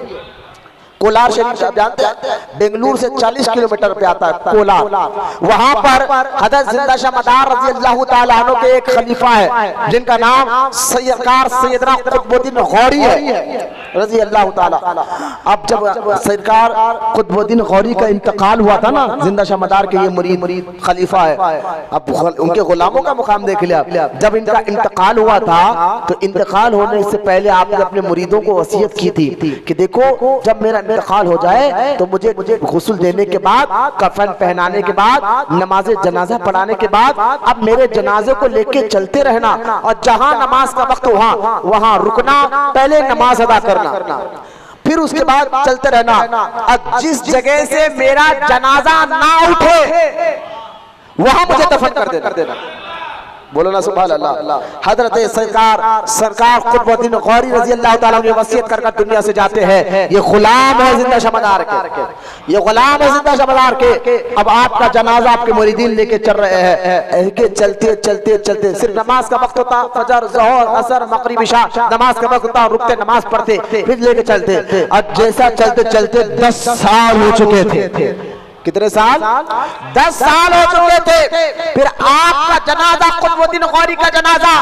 कोलार शरीफ आप जानते हैं, बेंगलुरु से 40 किलोमीटर पे आता है कोलार। वहां पर हजरत जिंदा शमदार रजी अल्लाह ताला अन्हु के एक खलीफा है जिनका नाम सरकार सैयदना कुतुबुद्दीन गौरी है रजी अल्लाह ताला। अब जब सरकार कुतुबुद्दीन गौरी का इंतकाल हुआ था ना, जिंदा शमदार के ये मुरीद खलीफा है, अब उनके गुलामों का मुकाम देख लिया। जब इनका इंतकाल हुआ था तो इंतकाल होने से पहले आपने अपने मुरीदों को वसीयत की थी कि देखो जब मेरा इंतकाल हो जाए तो मुझे गुस्ल देने के बाद, कफन पहनाने के बाद, नमाज जनाजा पढ़ाने के बाद अब मेरे जनाजे को लेके चलते रहना और जहां नमाज का वक्त वहां रुकना, पहले नमाज अदा करना, फिर उसके बाद चलते रहना। और जिस जगह से मेरा जनाजा ना उठे वहां मुझे दफन कर देना। बोलो ना सुभान अल्लाह। हजरत सरकार कुतुबुद्दीन गौरी रजी अल्लाह ताला ने वसीयत कर दुनिया से जाते हैं। ये गुलाम है जिंदा शमदार के, ये गुलाम है जिंदा शमदार के। अब आपका जनाजा आपके मुरीदीन लेके चल रहे हैं, चलते चलते चलते सिर्फ नमाज का वक्त होता, फजर ज़ोहर असर मगरिब इशा नमाज का वक्त होता, रुकते नमाज पढ़ते फिर लेके चलते। और जैसा चलते चलते 10 साल हो चुके थे। कितने साल? 10 साल हो चुके थे। फिर आपका जनाजा कुतुबुद्दीन गौरी का जनाजा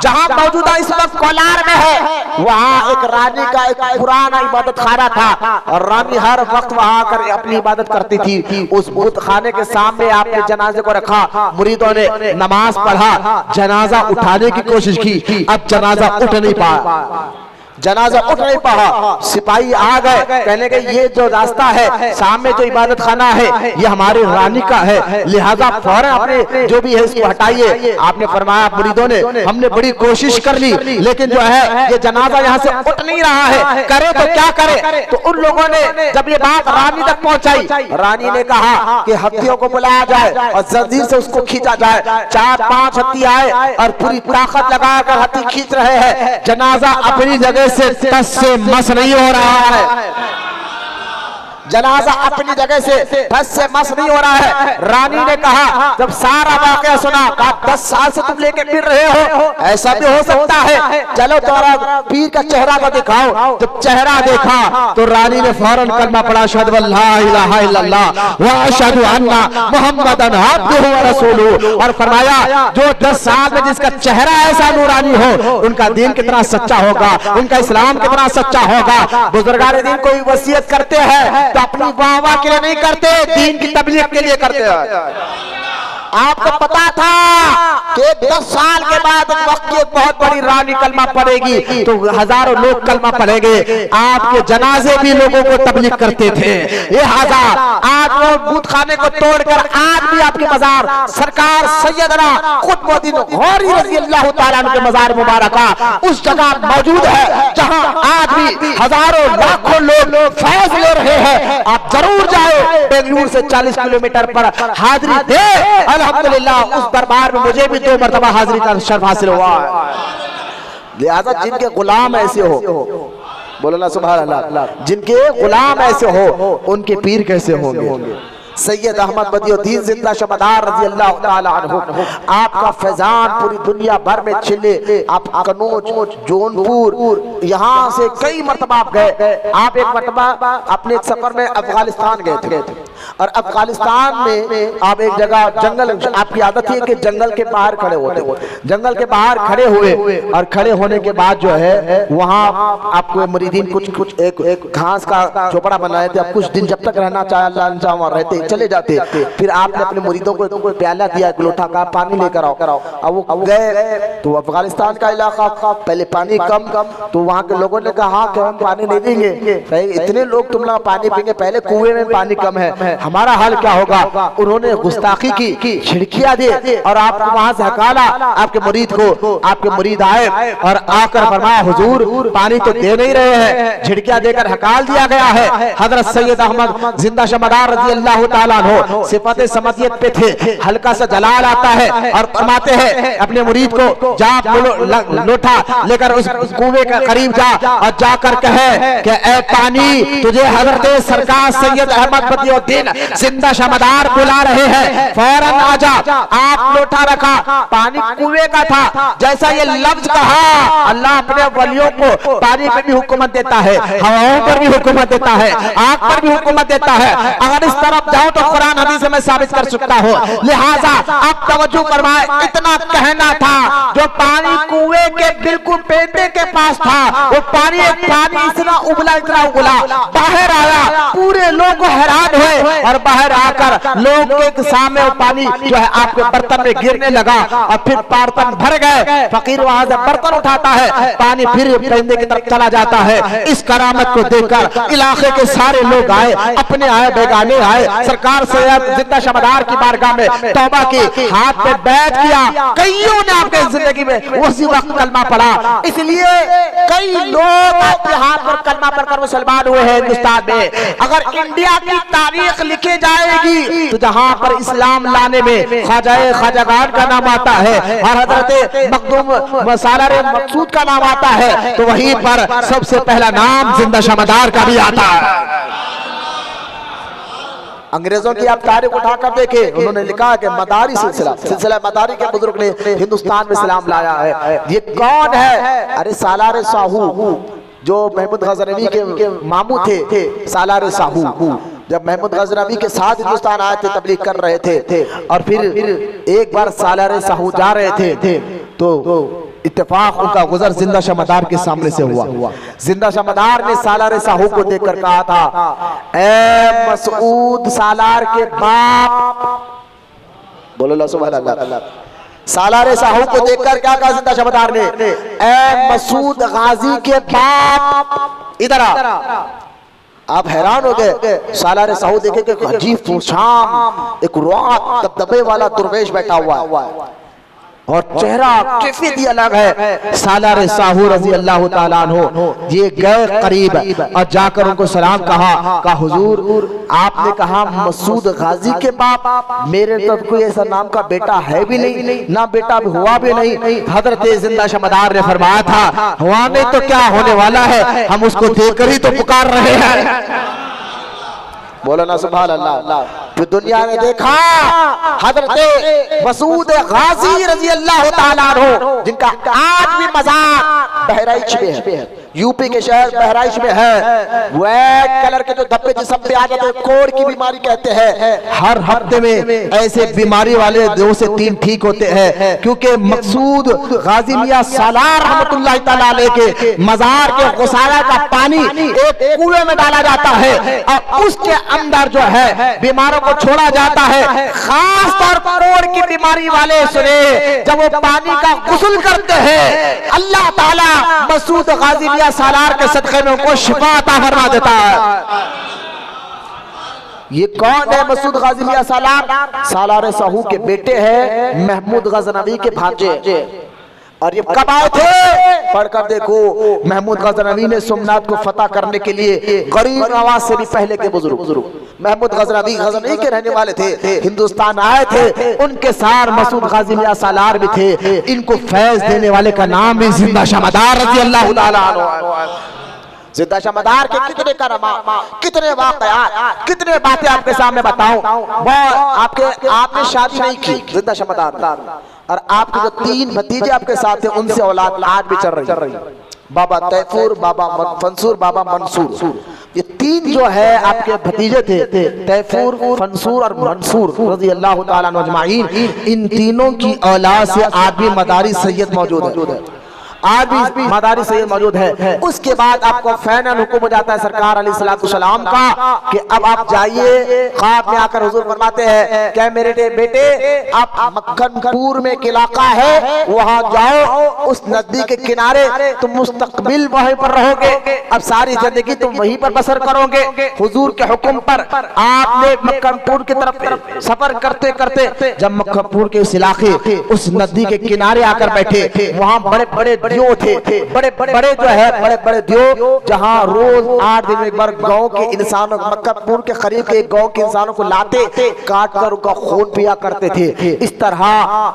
जहां मौजूदा इस वक्त कोलार में है, वहां एक रानी का एक पुराना इबादत खाना था और रानी हर वक्त वहां आकर अपनी इबादत करती थी। उस बुत खाने के सामने आपने जनाजे को रखा, मुरीदों ने नमाज पढ़ा, जनाजा उठाने की कोशिश की, अब जनाजा उठ नहीं पाया, जनाजा उठ नहीं पाया। सिपाही आ गए, कहने के ये जो रास्ता है सामने जो इबादत खाना है ये हमारे रानी का है, लिहाजा फौरन अपने जो भी है इसको हटाइए। आपने फरमाया मुरीदों ने हमने बड़ी कोशिश कर ली लेकिन जो है ये जनाजा यहाँ से उठ नहीं रहा है, करे तो क्या करे। तो उन लोगों ने जब ये बात रानी तक पहुंचाई, रानी ने कहा कि हत्थियों को बुलाया जाए और जंजीर से उसको खींचा जाए। 4-5 हत्थी आए और पूरी ताकत लगाकर हत्थी खींच रहे हैं। जनाजा अपनी जगह से टस से मस नहीं हो रहा है, जनाजा अपनी जगह से टस से मस नहीं हो रहा है। रानी ने कहा जब सारा वाकया सुना, कहा 10 साल से तुम लेके फिर रहे हो, ऐसा भी हो सकता है, चलो तुम्हारा पीर का चेहरा तो दिखाओ। जब चेहरा देखा तो रानी ने फौरन कलमा पढ़ा, अशहदु अल्ला इलाहा इल्लल्लाह व अशहदु अन्ना मुहम्मदन अब्दुहु व रसूलुहु, और फरमाया जो 10 साल में जिसका चेहरा ऐसा नूरानी हो उनका दीन कितना सच्चा होगा, उनका इस्लाम कितना सच्चा होगा। बुजुर्गान दीन कोई वसीयत करते हैं अपनी वाह-वाह के लिए नहीं करते, दीन की तबलीग के लिए करते हैं। आपको पता था कि 10 साल के बाद वक्त की एक बहुत बड़ी रानी कलमा पढ़ेगी तो हजारों लोग कलमा पढ़ेंगे। आपके जनाजे भी लोगों को तबलीग करते थे। ये हजार आज वो बूथ खाने को तोड़कर आज भी आपके मजार सरकार सैयदना कुतुबुद्दीन गौरी रज़ी अल्लाह ताला अन्हु के मजार मुबारक उस जगह मौजूद है जहां आज भी हजारों लाखों लोग फैज ले रहे हैं। आप जरूर जाए, बेंगलुरु से 40 किलोमीटर पर हाजिरी दे। अल्हम्दुलिल्लाह उस दरबार में मुझे भी 2 मरतबा हाजिरी का शर्फ हासिल हुआ है। लिहाजा जिनके गुलाम ऐसे हो, बोलो ना सुभान अल्लाह, जिनके गुलाम ऐसे हो उनके पीर कैसे होंगे। सैयद अहमद बदियुद्दीन जिंदा शमदार रज़ी अल्लाह ताला अन्हु, आपका फैजान पूरी दुनिया भर में छिले। आप कनौज, जौनपुर, यहाँ से कई मरतबा आप गए। आप एक मरतबा अपने एक सफर में अफगानिस्तान गए थे और अफगानिस्तान में आप एक जगह जंगल, आपकी आदत है कि जंगल के बाहर खड़े होते। जंगल के बाहर खड़े हुए और खड़े होने के बाद जो है वहाँ आपको मुरीदीन कुछ एक घास का झोपड़ा बनाए थे। आप कुछ दिन जब तक रहना चाहे अल्लाह वहाँ रहते चले जाते। फिर आपने अपने मुरीदों को प्याला दिया, एक लोटा का पानी लेकर आओ। अब वो गए तो अफगानिस्तान का इलाका पहले पानी कम, तो वहाँ के लोगों ने कहा कि हम पानी नहीं देंगे, इतने लोग तुम लोग पानी पीएंगे, पहले कुएं में पानी कम है, हमारा हाल क्या होगा। उन्होंने गुस्ताखी की, छिड़कियां दी और आपको वहां से हकाला। आपके मुरीद को, आपके मुरीद आए और आकर फरमाया हुजूर पानी तो दे नहीं रहे हैं, झिड़कियां देकर हकाल दिया गया है। हजरत सैयद अहमद जिंदा शमदार रज़ी अल्लाह ताला अन्हु सिफात समतियत पे थे, हल्का सा जलाल आता है और फरमाते हैं अपने मुरीद को जा लोटा लेकर उस कुएं के करीब जा और जाकर कहे कि ए पानी तुझे हजरत सरकार सैयद अहमद बदियुद्दीन जिंदा शमदार बुला रहे हैं, फौरन आजा। आप लोटा रखा, पानी कुएं का था। जैसा ये लफ्ज कहा, अल्लाह अपने वलियों को पानी पर भी हुकूमत देता है, हवाओं पर भी हुकूमत देता है, आग पर भी हुकूमत देता है। अगर इस तरफ जाओ तो कुरान हदीस में साबित कर सकता हो। लिहाजा आप तवज्जो फरमाए, इतना कहना था जो पानी कुएं के बिल्कुल पेटे के पास था, वो पानी इतना उबला बाहर आया, पूरे लोग हैरान हुए और बाहर आकर लोग के सामने वो पानी जो है आपके बर्तन में गिरने लगा और फिर बर्तन भर गए। फकीर वहां से बर्तन उठाता है, पानी फिर परिंदे की तरफ चला जाता है। इस करामत को देखकर इलाके के सारे लोग आए, अपने आए बेगाने आए, सरकार सैयद जिंदा शमदार की बारगाह में तौबा की, हाथ पे बैठ किया। कईयों ने आपके जिंदगी में उसी वक्त कलमा पढ़ा, इसलिए कई लोग आपके हाथ पर कलमा पढ़कर मुसलमान हुए हैं हिंदुस्तान में। अगर इंडिया की तारीख लिखी जाएगी तो जहां पर इस्लाम लाने में ख्वाजागान का नाम आता है और हजरत मखदूम सालार मकसूद का नाम आता है, तो वहीं पर सबसे पहला नाम जिंदा शमदार का भी आता है। अंग्रेजों की आप तारीख उठाकर देखे, उन्होंने लिखा कि मदारी सिलसिला मदारी के बुजुर्ग ने हिंदुस्तान में इस्लाम लाया है। ये कौन है? अरे सालार साहू, जो महमूद गजनवी के मामू थे। सालार साहू जब महमूद गजनवी के साथ हिंदुस्तान आए थे, तबलीग कर रहे थे और फिर एक बार सालार साहू जा रहे थे तो इत्तेफाक उनका गुजर जिंदा शमदार के सामने से हुआ। जिंदा शमदार ने सालार साहू को देखकर कहा था, ए मसूद सालार के बाप, बोलो सुभान अल्लाह। सालार साहू को देखकर क्या कहा जिंदा शमदार ने, ए मसूद गाजी के बाप इधर आ। आप हैरान हो गए। सालार साहू देखे कि अजीब पोशाक, एक रुआत दबदबे वाला दुर्वेश बैठा हुआ है और चेहरा कैफियत ही अलग है। सालार साहू रज़ी अल्लाह ताला अन्हु ये गए करीब और जाकर उनको सलाम कहा हुजूर आपने कहा मसूद गाजी के बाप, मेरे तो कोई ऐसा नाम का बेटा है भी नहीं, ना बेटा भी हुआ भी नहीं। हजरत जिंदा शमदार ने फरमाया था, हुआ नहीं तो क्या होने वाला है, हम उसको देखकर ही तो पुकार रहे हैं। बोलो ना सुभान अल्लाह। तो दुनिया ने देखा हजरत मसूद गाजी रज़ी अल्लाह ताला अन्हु, जिनका आज भी मज़ार बहराइच में है। यूपी के शहर बहराइच में है। व्हाइट कलर के जो धब्बे जिस्म पे आ जाते हैं, कोढ़ की बीमारी कहते हैं। हर हफ्ते में ऐसे बीमारी वाले 2 से 3 ठीक होते हैं, क्योंकि मकसूद गाजी मियां सालार रहमतुल्लाह तआला अलैह के मजार के गुसारा का पानी एक कुएं में डाला जाता है और उसके अंदर जो है बीमारों को छोड़ा जाता है। खास तौर पर कोढ़ की बीमारी वाले सुने, जब वो पानी का गुस्ल करते हैं, अल्लाह ताला मसूद गाजी मियां सालार के सदक़े में उनको शिफा अता फरमा देता है। ये कौन है मसूद गाजी मियां सालार? सालार साहू के बेटे हैं, महमूद गजनवी के भांजे। और ये कब आए थे? पढ़कर देखो, महमूद गजनवी ने सोमनाथ को फतह करने के लिए गरीब नवाज से भी पहले के बुजुर्ग महमूद गजनवी के रहने वाले थे, हिंदुस्तान आए थे। उनके साथ मसूद गाजी मियां सालार भी थे। इनको फैज देने वाले का नाम है जिंदा शमदार रज़ी अल्लाह ताला अन्हु। जिंदा शमदार के कितने करामा, कितने वाक़यात, कितने बातें आपके सामने बताऊं। आपने शादी नहीं की जिंदा शमदार, और आपके जो 3 भतीजे आपके साथ हैं उनसे औलाद आज भी चल रही है। बाबा तैफूर, बाबा फंसूर, बाबा मंसूर, ये 3 जो है आपके भतीजे थे, तैफूर, फंसूर और मंसूर रज़ी अल्लाह ताला अन्हुम अजमाइन। इन तीनों की औलाद से आज भी मदारी सैयद मौजूद है, आज भी मदारी सैयद मौजूद है। उसके बाद आपको फैनल हुक्म हो जाता है सरकार अलैहिस्सलाम का कि अब आप जाइए। ख्वाब में आकर हुजूर फरमाते हैं, क्या मेरे बेटे आप मक्खनपुर में एक इलाका है, वहां जाओ, उस नदी के किनारे तुम मुस्तकबिल वहीं पर रहोगे, अब सारी जिंदगी तुम वहीं पर बसर करोगे। हुजूर के हुक्म पर आपने मक्खनपुर की तरफ सफर करते करते जब मक्खनपुर के उस इलाके, उस नदी के किनारे आकर बैठे, वहां बड़े बड़े दियो थे, बड़े बड़े जो है बड़े बड़े दियो, जहां रोज 8 दिन में एक बार गांव के इंसानों, मक्कापुर के करीब के गांव के इंसानों को लाते, काट कर उनका खून पिया करते थे। इस तरह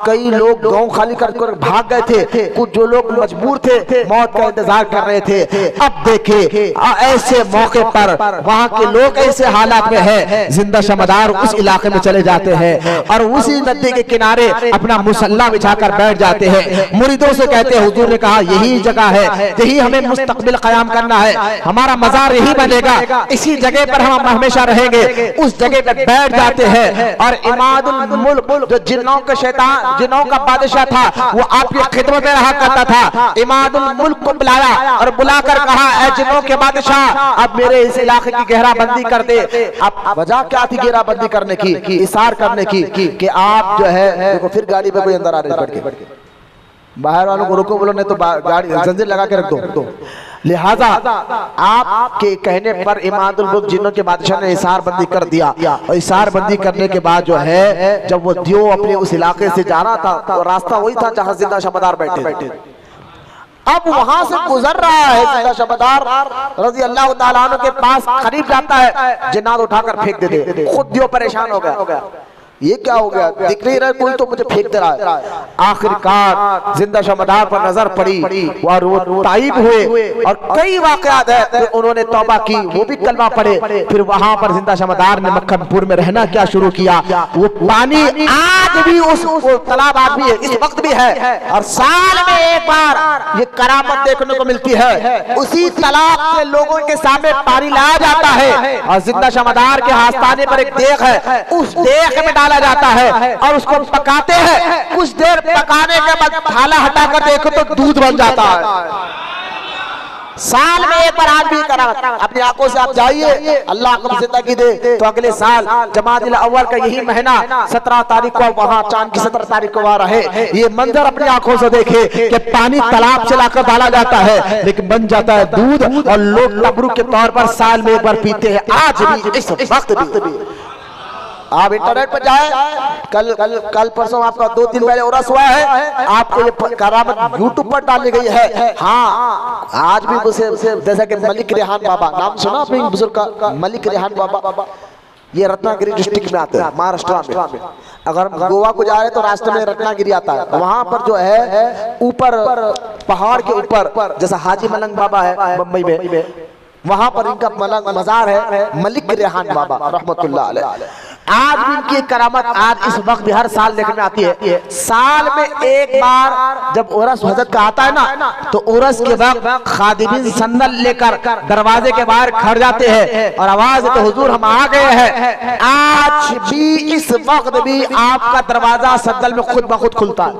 कई लोग गांव खाली कर भाग गए थे, कुछ जो लोग मजबूर थे मौत का इंतजार कर रहे थे। अब देखे ऐसे मौके पर वहां के लोग ऐसे हालात में है, जिंदा शमदार उस इलाके में चले जाते हैं और उसी नदी के किनारे अपना मुसल्ला बिछाकर बैठ जाते हैं। मुरीदों से कहते हैं, हुजूर ने कहा यही जगह है, यही हमें मुस्तकबिल क़याम करना है, हमारा मज़ार यही बनेगा, इसी जगह पर हम हमेशा रहेंगे। उस जगह पर बैठ जाते हैं और इमादुल मुल्क जो जिन्नों के शैतान, जिन्नों का बादशाह था, वो आपकी खिदमत में रहा करता था। इमादुल मुल्क को बुलाया और बुलाकर कहा, ऐ जिन्नों के बादशाह, अब मेरे इस इलाके की घेराबंदी कर दे। अब वजह क्या थी घेराबंदी करने की, इशार करने की कि आप जो है, देखो फिर गाड़ी पे कोई अंदर आ रहे हैं, बढ़ के बाहर वालों को रोको, बोलो नहीं तो गाड़ी जंजीर लगा के रख दो। लिहाजा आपके कहने पर इमादुल मुल्क जिन्नों के बादशाह ने इशारबंदी कर दिया, और इशारबंदी करने के बाद जो है जब वो दियो अपने उस इलाके से जा रहा था, तो रास्ता वही था जहां जिंदा शमदार बैठे। अब वहां से गुजर रहा है जिंदा शमदार रज़ी अल्लाह ताला अन्हु के पास, करीब जाता है, जिन्नात उठाकर फेंक देते। खुद दियो परेशान हो गया, ये क्या हो गया, दिख नहीं रहा कोई तो मुझे फेंक दे रहा है। आखिरकार जिंदा शमदार पर नजर पड़ी और वो ताइब हुए और कई वाकयात है, फिर उन्होंने तौबा की, वो भी कलमा पढ़े। फिर वहां पर जिंदा शमदार ने मक्खनपुर में रहना क्या शुरू किया। वो पानी आज भी उस तालाब आज भी है, इस वक्त भी है, और साल में एक बार ये करामत देखने को मिलती है। उसी तालाब से लोगों के सामने पानी लाया जाता है और जिंदा शमदार के आस्थाने पर एक देख है, उस देख में डाला जाता है और उसको पकाते हैं। कुछ देर पकाने के बाद थाला हटाकर देखो तो दूध बन जाता है। साल में एक बार आज भी करा, अपनी आंखों से आप जाइए, अल्लाह को जिंदगी दे तो अगले साल जमादिल अव्वल का यही महीना 17 तारीख को वहां, चांद की 17 तारीख को वहां रहे, ये मंजर अपनी आंखों से देखे कि पानी तालाब से लाकर डाला जाता है, लेकिन बन जाता है दूध, और लोग तबरुक के तौर पर साल में एक बार पीते हैं। आज भी, इस वक्त भी आप इंटरनेट पर जाए, कल परसों आपका 2 दिन पहले उर्स हुआ है, आपको ये करामत यूट्यूब पर डाली गई है। हाँ, आज भी उसे जैसा कि मलिक रेहान बाबा, नाम सुना आपने बुजुर्ग का, मलिक रेहान बाबा, ये रत्नागिरी डिस्ट्रिक्ट में आते हैं, महाराष्ट्र में। अगर हम गोवा को जा रहे हैं तो रास्ते में रत्नागिरी आता है, वहां पर जो है ऊपर पहाड़ के ऊपर, जैसा हाजी मलंग बाबा है मुंबई में, वहां पर इनका मजार है, मलिक रेहान बाबा रहमतुल्लाह अलैह। आज भी इनकी करामत आज इस वक्त भी हर साल देखने में आती है। साल में एक बार जब उरस हजरत का आता है ना, तो उरस के वक्त खादिमीन संदल लेकर दरवाजे के बाहर खड़ जाते हैं और आवाज देते हुजूर हम आ गए हैं। आज भी इस वक्त भी आपका दरवाजा संदल में खुद ब खुद खुलता है।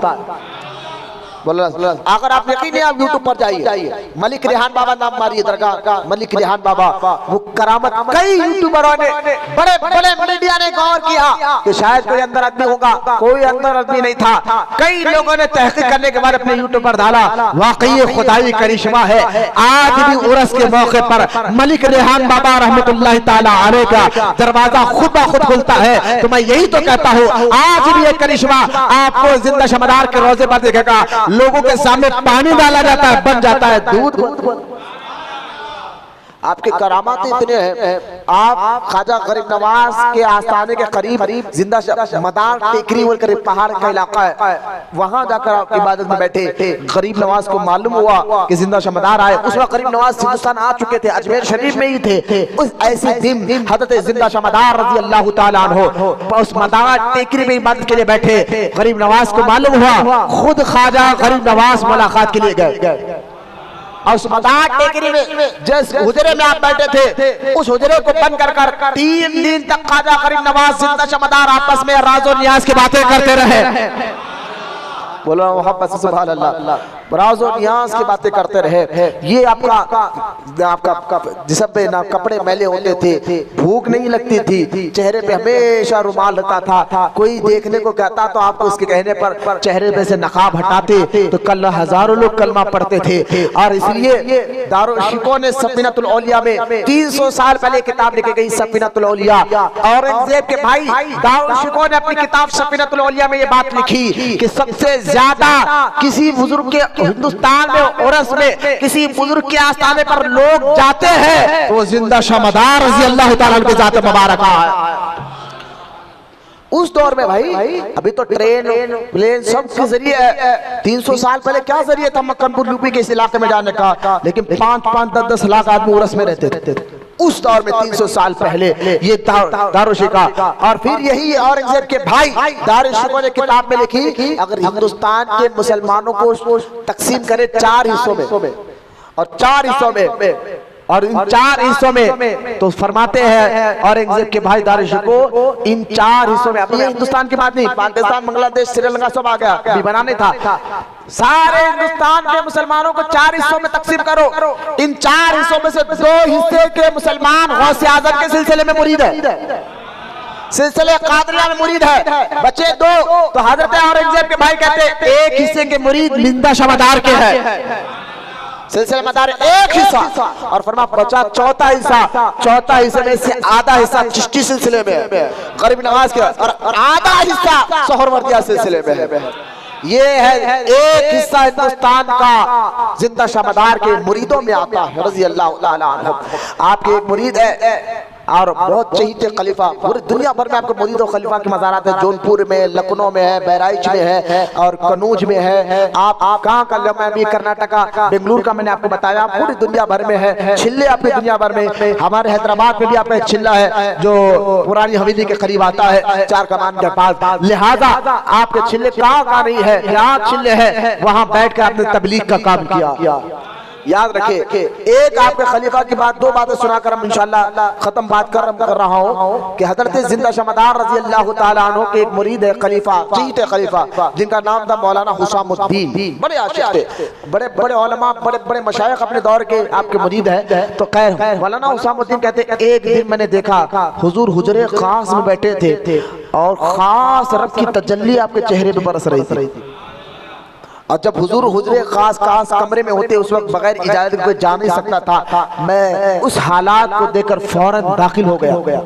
बोलो अगर आप यकीन नहीं, आप यूट्यूब पर जाइए, मलिक रेहान बाबा नाम मारिए, दरगाह मलिक रेहान बाबा, वो करामत कई यूट्यूबरों ने बड़े बड़े मीडिया ने गौर किया कि शायद कोई अंदर आदमी होगा, कोई अंदर आदमी नहीं था। कई लोगों ने तहकीक करने के बाद अपने यूट्यूब पर डाला, वाकई खुदाई करिश्मा है। आज भी उरस के मौके पर मलिक रेहान बाबा रहमतुल्लाह ताला अलैह का दरवाजा खुद ब खुद खुलता है। तो मैं यही तो कहता हूँ, आज भी एक करिश्मा आपको जिंदा शमदार के रोजे पर देखेगा। लोगों के सामने पानी डाला जाता है, बन जाता है दूध। आपके करामात इतने हैं। आप ख्वाजा गरीब नवाज के आस्थाने के करीब जिंदा मदार टेकरी बोल कर पहाड़ का इलाका है, वहां जाकर आप इबादत में बैठे। गरीब नवाज को मालूम हुआ कि जिंदा शमदार आए। उस वक्त गरीब नवाज हिंदुस्तान आ चुके थे, अजमेर शरीफ में ही थे। उस ऐसे दिन हजरत जिंदा शमदार रजी अल्लाह तआला अन्हु उस मदार टेकरी में इबादत के लिए बैठे। गरीब नवाज को मालूम हुआ, खुद ख्वाजा गरीब नवाज मुलाकात के लिए गए और उस मदार टेकरी में जिस हुजरे में आप बैठे थे, उस हुजरे को बंद कर 3 दिन तक ख्वाजा गरीब नवाज जिंदा शमदार आपस में राज़ो नियाज की बातें करते रहे। बोलो मोहब्बत से सुभान अल्लाह। राज़ो नियाज की बातें करते रहे। ये आपका जिस्म पे ना कपड़े मैले होते थे, भूख नहीं लगती थी, चेहरे पे हमेशा रुमाल रहता था। कोई देखने को कहता तो आपको उसके कहने पर चेहरे पे से नकाब हटाते तो कल हजारों लोग कलमा पढ़ते थे। और इसलिए दारुल शिको ने सफीनतुल औलिया में 300 साल पहले किताब लिखी गई, सफीनतुल औलिया। औरंगजेब के भाई दारुल शिको ने अपनी किताब सफीनतुल औलिया में ये बात लिखी कि सबसे ज्यादा किसी बुजुर्ग के हिंदुस्तान में उरस में किसी बुजुर्ग के आस्थाने पर लोग जाते हैं तो जिंदा शमदार रज़ी अल्लाह तआला के ज़ात मुबारक है। उस दौर में भाई अभी तो ट्रेन प्लेन सब के जरिए है। 300 साल पहले क्या जरिए था मक्कनपुर यूपी के इस इलाके में जाने का, लेकिन 5-5, 10-10 लाख आदमी उरस में रहते थे उस दौर में। 300 साल पहले ये दारुल शिका। और फिर यही औरंगजेब के भाई दारुल शिको ने किताब में लिखी, अगर हिंदुस्तान के मुसलमानों को तकसीम करे 4 हिस्सों में और 4 हिस्सों में और इन 4 हिस्सों में तो फरमाते हैं औरंगजेब के भाई दारुल शिको, इन 4 हिस्सों में, अब ये हिंदुस्तान की बात नहीं, पाकिस्तान, बांग्लादेश, श्रीलंका सब आ गया, अभी बनाने था। सारे हिंदुस्तान के मुसलमानों को 4 हिस्सों में तकसीम करो। इन 4 हिस्सों में से 2 हिस्से के मुसलमान गौसे आजम के सिलसिले में मुरीद है, सिलसिले कादरिया में मुरीद है। बचे 2 तो हजरत औरंगजेब के भाई कहते 1 हिस्से के मुरीद जिंदा शमदार के है, सिलसिले मदार 1 हिस्सा। और फरमा बचा चौथा हिस्से में से आधा हिस्सा चिश्ती सिलसिले में है, गरीब नवाज के, और आधा हिस्सा सोहरवर्दिया सिलसिले में है। ये है 1 हिस्सा हिंदुस्तान का जिंदा शमदार के मुरीदों में आता है रज़ी अल्लाह तआला अन्हु। आपके एक मुरीद है और बहुत चहीते खलीफा, पूरी दुनिया भर में आपको मुरीद और खलीफा के मज़ारात है। जौनपुर में, लखनऊ में है, बहराइच में है और कनौज में है। आप कहाँ का मैं भी कर्नाटका, बेंगलुरु का मैंने आपको बताया, पूरी दुनिया भर में है। छिल्ले आपकी दुनिया भर में, हमारे हैदराबाद में भी आपका एक छिल्ला है जो पुरानी हवेली के करीब आता है, 4 कमान के पास। लिहाजा आपके छिल्ले कहाँ नहीं है, यहाँ छिल्ले है, वहाँ बैठ कर आपने तबलीग का काम किया। याद रखे, एक आपके खलीफा की बात, 2 बातें सुनाकर हम इंशाअल्लाह खत्म बात कर रहा हूँ कि हजरत जिंदा शमदार रज़ी अल्लाह तआला अन्हु के एक मुरीद है खलीफा, चहीते खलीफा, जिनका नाम था मौलाना हुसामुद्दीन। बड़े आशिक थे, बड़े बड़े उलमा, बड़े बड़े मशाइख अपने दौर के आपके मुरीद है। तो खैर मौलाना हुसामुद्दीन कहते एक दिन मैंने देखा हुजूर हुजरे खास में बैठे थे और खास रब की तजल्ली आपके चेहरे पे बरस रही थी। और जब हुजूर हुजरे खास कमरे में होते उस वक्त बगैर इजाजत कोई जा नहीं सकता था। मैं उस हालात को देखकर फौरन दाखिल हो गया,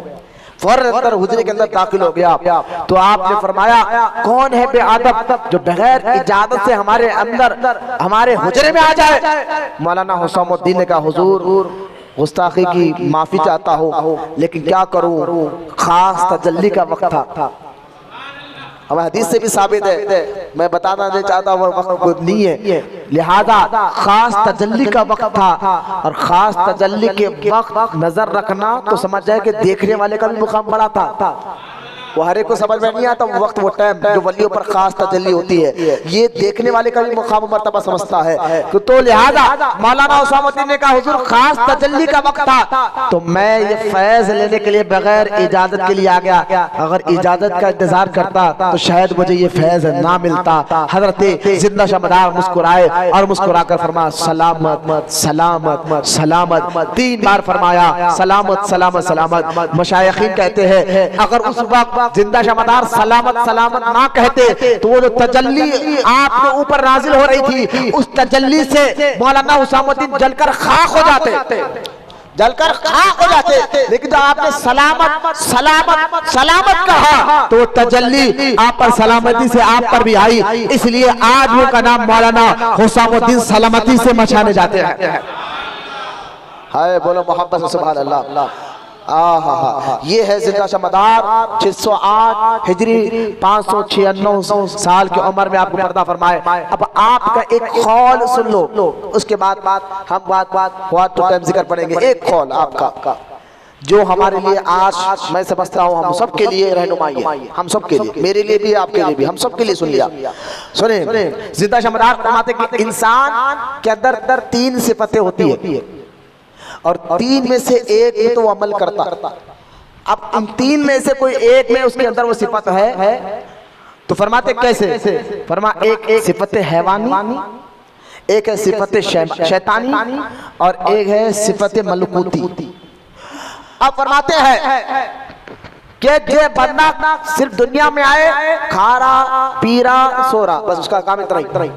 फौरन अंदर हुजरे के अंदर दाखिल हो गया। तो आपने फरमाया कौन है बेअदब जो बगैर इजाजत से हमारे अंदर हमारे हुजरे में आ जाए। मौलाना हुसामुद्दीन ने कहा हुजूर गुस्ताखी की माफी चाहता हूँ, लेकिन क्या करूँ, खास तजल्ली का वक्त था। अब हदीस से भी साबित है, मैं बताना नहीं चाहता वो वक्त नहीं है, लिहाजा खास तजल्ली का वक्त था। और खास तजल्ली के वक्त नजर रखना तो समझ जाए कि देखने वाले का भी मुकाम बड़ा था। वो हर एक को समझ में नहीं आता वो वक्त वो टाइम जो वलियों पर खास तजल्ली होती है, ये देखने वाले का भी मुकाम मर्तबा समझता है। तो लिहाजा मौलाना उसामुद्दीन ने कहा हुजूर खास तजल्ली का वक्त था, तो मैं ये फैज लेने के लिए बगैर इजाजत के लिए आ गया। अगर इजाजत का इंतजार करता तो शायद मुझे ये फैज ना मिलता। हजरत जिंदा शमदार मुस्कुराए और मुस्कुराकर फरमाया सलामत सलामत सलामत, 3 बार फरमाया सलामत सलामत सलामत। मशाइखीन कहते हैं अगर उस वक्त जिंदा शमदार सलामत सलामत ना कहते तो वो जो तजल्ली आपके ऊपर नाजिल हो रही थी उस तजल्ली से मौलाना उसामुद्दीन जलकर खाक हो जाते, जलकर खाक हो जाते। लेकिन जब आपने सलामत सलामत सलामत कहा तो तजल्ली आप पर सलामती से आप पर भी आई, इसलिए आज वो का नाम मौलाना हुसामुद्दीन सलामती से मचाने जाते हैं। हाय बोलो मोहब्बत से सुभान अल्लाह। ये है जिंदा शमदार 608 हिजरी 596 साल की उम्र में आपको पर्दा फरमाए। अब आपका एक कौल सुन लो, उसके बाद हम बात तो टाइम जिक्र पढ़ेंगे। एक कौल आपका जो हमारे लिए आज मैं समझता हूँ हम सब के लिए रहनुमाई है, हम सब के लिए, मेरे लिए भी आपके लिए भी, हम सब के लिए सुन लिया। सुने जिंदा शमदार फरमाते कि इंसान के अंदर 3 सिफतें होती है और 3 में से एक में तो वो अमल करता। अब इन 3 में से कोई एक में उसके अंदर वो सिफत है तो फरमाते कैसे? फरमा एक सिफत हैवानी, एक है सिफत शैतानी और एक है सिफत मलकूती। अब फरमाते हैं कि जो बंदा सिर्फ दुनिया में आए खारा पीरा सोरा, बस उसका काम इतना ही,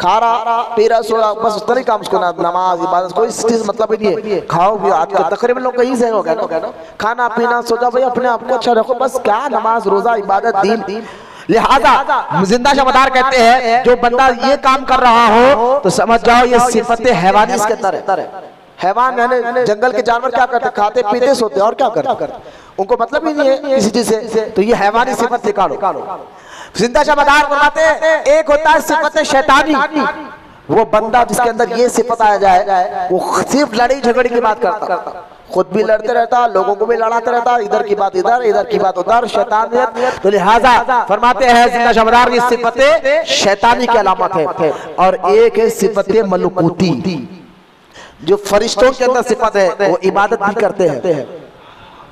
खारा पीरा सोरा, बस उस तरह काम, उसको नमाज इबादत कोई चीज मतलब ही नहीं है। खाओ भी आज के तकरीबन लोग कहीं से हो गया ना, खाना पीना सोचा भाई अपने आप को अच्छा रखो, बस क्या नमाज रोजा इबादत दीन। लिहाजा जिंदा शमदार कहते हैं जो बंदा ये काम कर रहा हो तो समझ जाओ ये सिफतें हैवानी इसके अंदर है। हैवान यानी जंगल के जानवर क्या करते? खाते पीते सोते और क्या करते? उनको मतलब ही नहीं है किसी चीज से, तो ये हैवानी सिफत निकालो। जिंदा शमदार बताते एक होता है सिफत शैतानी, वो बंदा जिसके अंदर ये सिफत आ जाए वो सिर्फ लड़ाई झगड़े की बात करता, खुद भी लड़ते रहता, लोगों को भी लड़ाते रहता, इधर की बात इधर, इधर की बात उधर, शैतानियत। तो लिहाजा फरमाते हैं जिंदा शमदार की सिफत शैतानी की अलामत है। और एक है सिफत मलकूती, जो फरिश्तों के अंदर सिफत है वो इबादत भी करते हैं।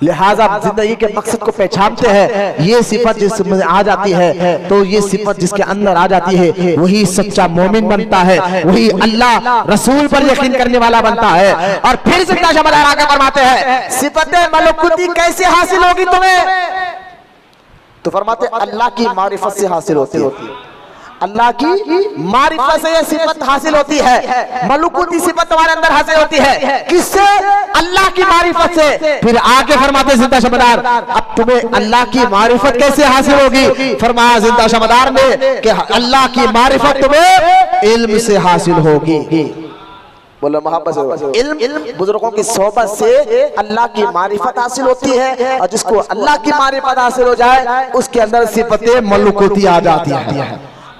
लिहाजा जिंदगी के मकसद को पहचानते हैं, ये सिफत जिसमें आ जाती है तो ये सिफत जिसके अंदर आ जाती है वही सच्चा मोमिन बनता है, वही अल्लाह रसूल पर यकीन करने वाला बनता है। और फिर जिंदा शमदार आगे फरमाते हैं सिफत मलकूती कैसे हासिल होगी तुम्हें? तो फरमाते अल्लाह की मारिफत से हासिल होती है, अल्लाह की मारिफत से ये सिफत हासिल होती है। मलकूती सिफत तुम्हारे अंदर हासिल होती है किससे? अल्लाह की मारिफत से। फिर आगे फरमाते जिंदा शमदार अब तुम्हें अल्लाह की मारिफत कैसे हासिल होगी? फरमाया जिंदा शमदार ने कि अल्लाह की मारिफत तुम्हें इल्म से हासिल होगी। बोलो मोहब्बत से। इल्म बुजुर्गों की सोहबत से अल्लाह की मारिफत हासिल होती है, और जिसको अल्लाह की मारिफत हासिल हो जाए उसके अंदर सिफतें मलकूती आ जाती है।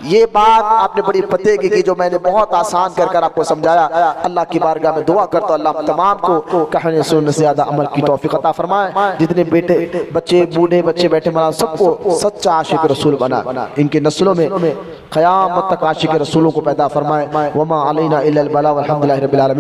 ये बात आपने बड़ी पते की जो मैंने बहुत आसान कर आपको समझाया। अल्लाह की बारगाह में दुआ करता अल्लाह तमाम को कहने सुनने से ज्यादा अमल की तौफीक अता फरमाए। जितने बेटे बच्चे बूढ़े बच्चे बैठे मना सबको सच्चा आशिक रसूल बना, इनके नस्लों में क़यामत तक आशिक रसूलों को पैदा फरमाए। वमा अलैना इल्लल बलाग वल्हम्दुलिल्लाहि रब्बिल आलमीन।